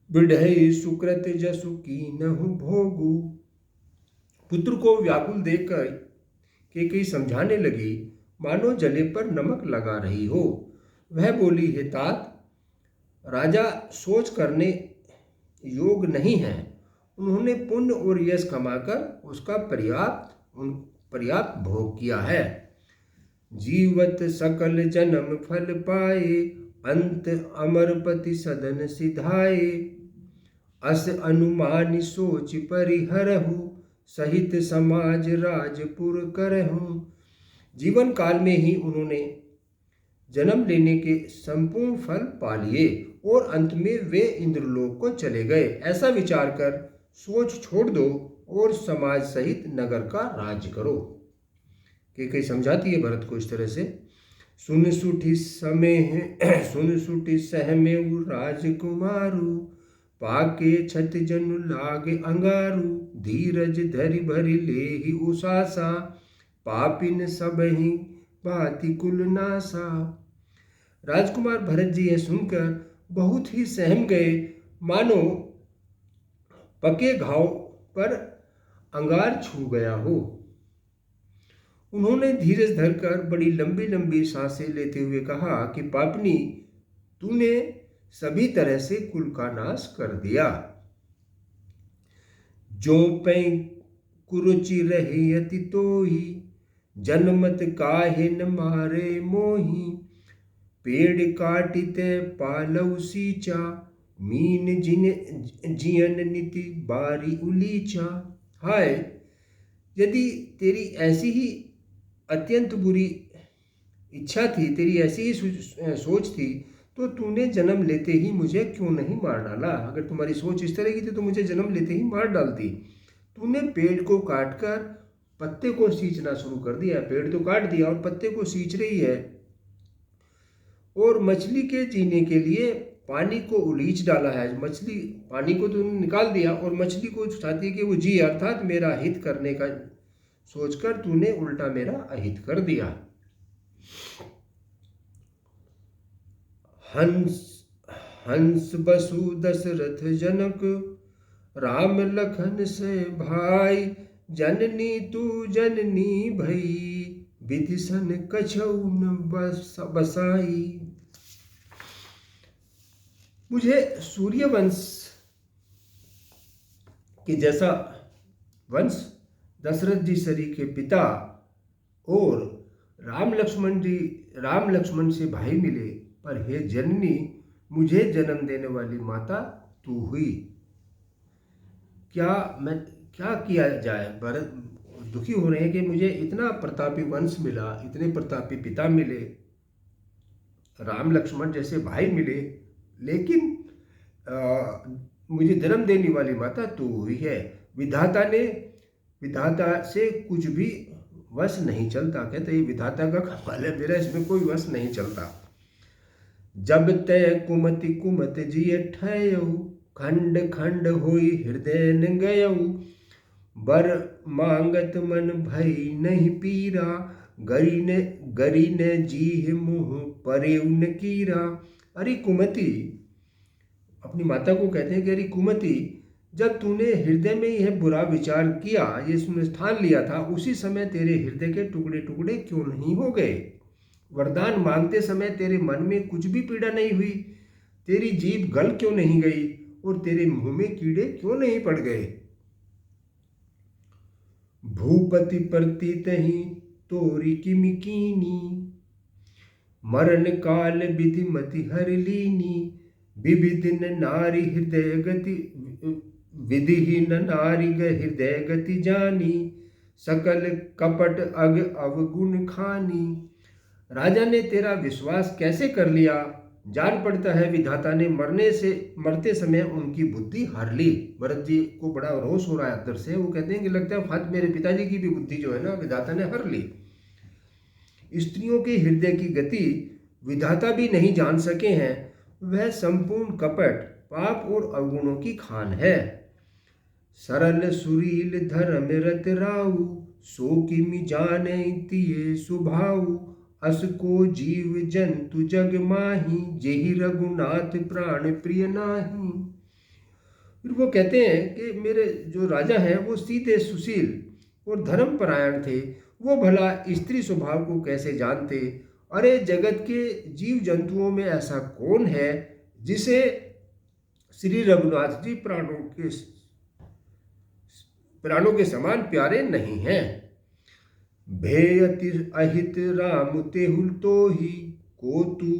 बिढ़ई सुकृत जसु कीनहु भोगु। पुत्र को व्याकुल देखकर कैकेयी समझाने लगी, मानो जले पर नमक लगा रही हो। वह बोली, हे तात, राजा सोच करने योग नहीं है। उन्होंने पुण्य और यश कमाकर उसका पर्याप्त भोग किया है। जीवत सकल जन्म फल पाए, अंत अमरपति सदन सिधाए, अस अनुमानि सोच परिहरहु, सहित समाज राजपुर करहूं। जीवन काल में ही उन्होंने जन्म लेने के संपूर्ण फल पा लिए और अंत में वे इंद्रलोक को चले गए। ऐसा विचार कर सोच छोड़ दो और समाज सहित नगर का राज्य करो। कैकेयी समझाती है भरत को इस तरह से, सुन सुठी सहमेउ राजकुमारु, पाके छत जनु लागे अंगारू, धीरज धरि भरि लेहि उसासा, पापिन सबहि भांति कुल नासा। राजकुमार भरत जी यह सुनकर बहुत ही सहम गए, मानो पके घाव पर अंगार छू गया हो। उन्होंने धीरज धरकर बड़ी लंबी लंबी सांसें लेते हुए कहा कि पापनी, तूने सभी तरह से कुल का नाश कर दिया। जो पै कुरुचि रहे यति तोही, जनमत काहे न मारे मोही, पेड़ काटिते पालव सींचा, मीन जियन नीति बारी उलीचा। हाय, यदि तेरी ऐसी ही अत्यंत बुरी इच्छा थी, तेरी ऐसी ही सोच थी, तो तूने जन्म लेते ही मुझे क्यों नहीं मार डाला। अगर तुम्हारी सोच इस तरह की थी तो मुझे जन्म लेते ही मार डालती। तूने पेड़ को काटकर पत्ते को सींचना शुरू कर दिया। पेड़ तो काट दिया और पत्ते को सींच रही है। और मछली के जीने के लिए पानी को उलीच डाला है। मछली, पानी को तूने निकाल दिया और मछली को चाहती है कि वो जी, अर्थात मेरा हित करने का सोचकर तूने उल्टा मेरा अहित कर दिया। हंस बसु दशरथ जनक, राम लखन से भाई, जननी तू जननी भई, विधि सन कछऊ न बसाई। मुझे सूर्यवंश के जैसा वंश दशरथ जी सरी के पिता और राम लक्ष्मण से भाई मिले, पर हे जननी, मुझे जन्म देने वाली माता तू हुई। क्या किया जाए। भरत दुखी हो रहे हैं कि मुझे इतना प्रतापी वंश मिला, इतने प्रतापी पिता मिले, राम लक्ष्मण जैसे भाई मिले, लेकिन मुझे जन्म देने वाली माता तू हुई है। विधाता से कुछ भी वश नहीं चलता। कहते ये विधाता का कमाल है, मेरा इसमें कोई वश नहीं चलता। जब तय कुमति कुमत जिय ठयऊ, खंड खंड होई हृदय न गयऊ, बर मांगत मन भई नहीं पीरा, गरी ने जीह मुँह परेउ न कीरा। अरे कुमति, अपनी माता को कहते हैं कि अरे कुमति, जब तूने हृदय में यह बुरा विचार किया, ये तूने स्थान लिया था, उसी समय तेरे हृदय के टुकड़े टुकड़े क्यों नहीं हो गए। वरदान मांगते समय तेरे मन में कुछ भी पीड़ा नहीं हुई, तेरी जीभ गल क्यों नहीं गई और तेरे मुंह में कीड़े क्यों नहीं पड़ गए। भूपति प्रति तही तोरी किमिकीनी, मरण काल विधि मति हर लीनी, विविधिन नारी हृदय गति, विधिहीन नारी हृदय गति जानी, सकल कपट अग अवगुण खानी। राजा ने तेरा विश्वास कैसे कर लिया जान पड़ता है विधाता ने मरते समय उनकी बुद्धि हर ली। भरत जी को बड़ा रोष हो रहा है अंदर से। वो कहते हैं कि लगता है फट मेरे पिताजी की भी बुद्धि जो है ना विधाता ने हर ली। स्त्रियों के हृदय की गति विधाता भी नहीं जान सके हैं। वह संपूर्ण कपट, पाप और अवगुणों की खान है। सरल सुरील धर्म रत राऊ, सो किमि जाने तिये सुभाऊ। अस को जीव जंतु जग माही, जेहि रघुनाथ प्राण प्रिय नाही। फिर वो कहते हैं कि मेरे जो राजा हैं वो सीधे सुशील और धर्मपरायण थे। वो भला स्त्री स्वभाव को कैसे जानते। अरे जगत के जीव जंतुओं में ऐसा कौन है जिसे श्री रघुनाथ जी प्राणों के समान प्यारे नहीं हैं। भेयति अहित राम तेहुल तो ही, को तू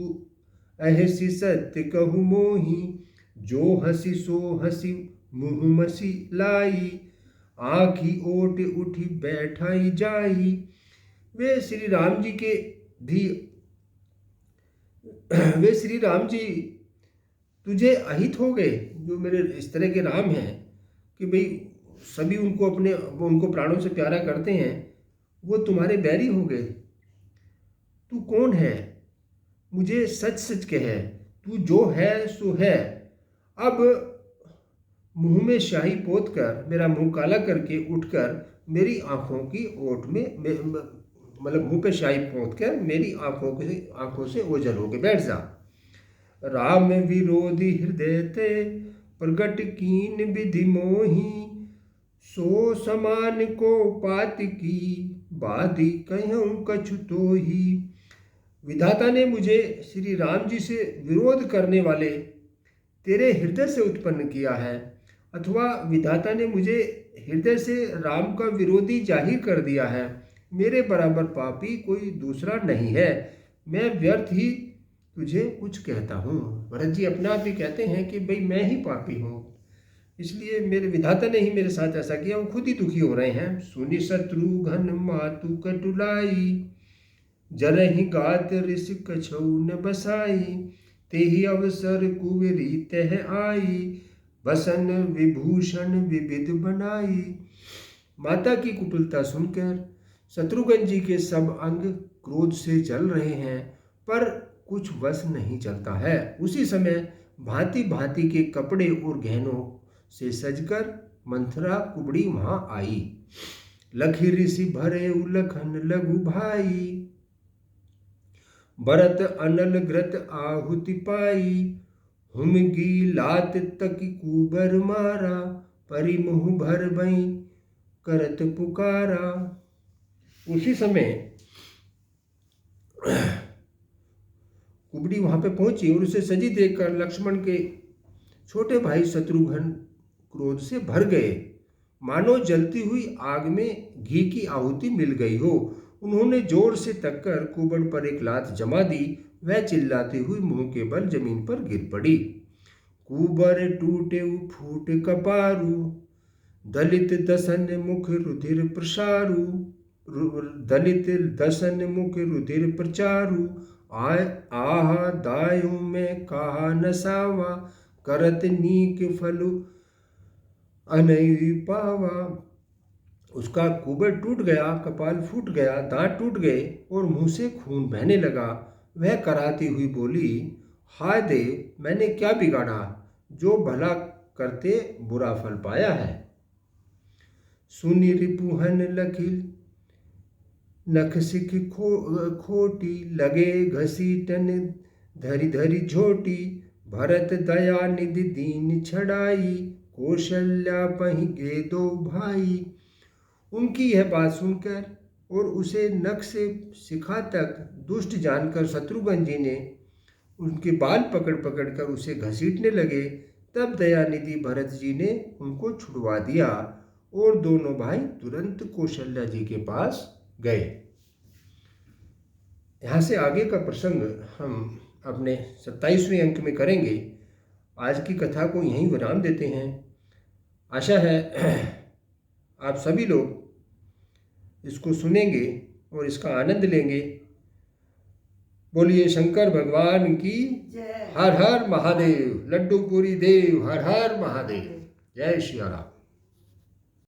अहसी सत्य कहु मोही। जो हसी सो हसी मुँह मसी लाई, आँखी ओट उठी बैठाई जाई। वे श्री राम जी के भी वे श्री राम जी तुझे अहित हो गए, जो मेरे इस तरह के राम हैं कि भाई सभी उनको प्राणों से प्यारा करते हैं, वो तुम्हारे बैरी हो गए। तू कौन है, मुझे सच सच कह, तू जो है सो है। अब मुंह में शाही पोत कर, मेरा मुंह काला करके उठकर मेरी आंखों की ओट में मतलब मुंह पे शाही पोत कर मेरी आंखों से ओझल होके बैठ जा। राम विरोधी हृदय ते, प्रगट कीन विधि मोही। सो समान को पात की, बाधी कहूँ कछु तो ही। विधाता ने मुझे श्री राम जी से विरोध करने वाले तेरे हृदय से उत्पन्न किया है, अथवा विधाता ने मुझे हृदय से राम का विरोधी जाहिर कर दिया है। मेरे बराबर पापी कोई दूसरा नहीं है। मैं व्यर्थ ही तुझे कुछ कहता हूँ। भरत जी अपने आप ही कहते हैं कि भाई मैं ही पापी हूँ, इसलिए मेरे विधाता ने ही मेरे साथ ऐसा किया। वो खुद ही दुखी हो रहे हैं। सुनि शत्रुघ्न मातु कटुलाई, जरहि गात ऋष कछौ न बसाई। तेहि अवसर कुवरी तह आई, बसन विभूषण विविध बनाई। माता की कुटिलता सुनकर शत्रुघ्न जी के सब अंग क्रोध से जल रहे हैं, पर कुछ वश नहीं चलता है। उसी समय भांति भांति के कपड़े और गहनों से सजकर मंथरा कुबड़ी वहां आई। लखी ऋषि भरे उलखन लघु भाई, भरत अनल ग्रत आहुति पाई। हुमगी लात तक कुबर मारा, परि मुँह भर बई करत पुकारा। उसी समय कुबड़ी वहां पे पहुंची और उसे सजी देखकर लक्ष्मण के छोटे भाई शत्रुघ्न क्रोध से भर गए, मानो जलती हुई आग में घी की आहुति मिल गई हो। उन्होंने जोर से तककर कुबड़ पर एक लात जमा दी। वह चिल्लाती हुई मुंह के बल जमीन पर गिर पड़ी। कुबर टूटे फूट कपारू, दलित दसन मुख रुधिर प्रसारू। दलित दसन मुख रुधिर प्रचारू, आह दायु में कहा नसावा। करत नीक फलु अनई पावा। उसका कुबर टूट गया, कपाल फूट गया, दांत टूट गए और मुंह से खून बहने लगा। वह कराती हुई बोली, हाय देव, मैंने क्या बिगाड़ा जो भला करते बुरा फल पाया है। सुनि रिपुहन लखिल नख सिख खोटी, लगे घसीटन धरी धरी झोटी। भरत दया निधि दीन छड़ाई, कौशल्या पहि गे दो भाई। उनकी यह बात सुनकर और उसे नख से शिखा तक दुष्ट जानकर शत्रुघ्न जी ने उनके बाल पकड़ पकड़ कर उसे घसीटने लगे। तब दयानिधि भरत जी ने उनको छुड़वा दिया और दोनों भाई तुरंत कौशल्या जी के पास गए। यहाँ से आगे का प्रसंग हम अपने 27वें अंक में करेंगे। आज की कथा को यहीं विराम देते हैं। आशा है आप सभी लोग इसको सुनेंगे और इसका आनंद लेंगे। बोलिए शंकर भगवान की। जय। हर हर महादेव। लड्डू पूरी देव हर हर महादेव। जय श्री राम।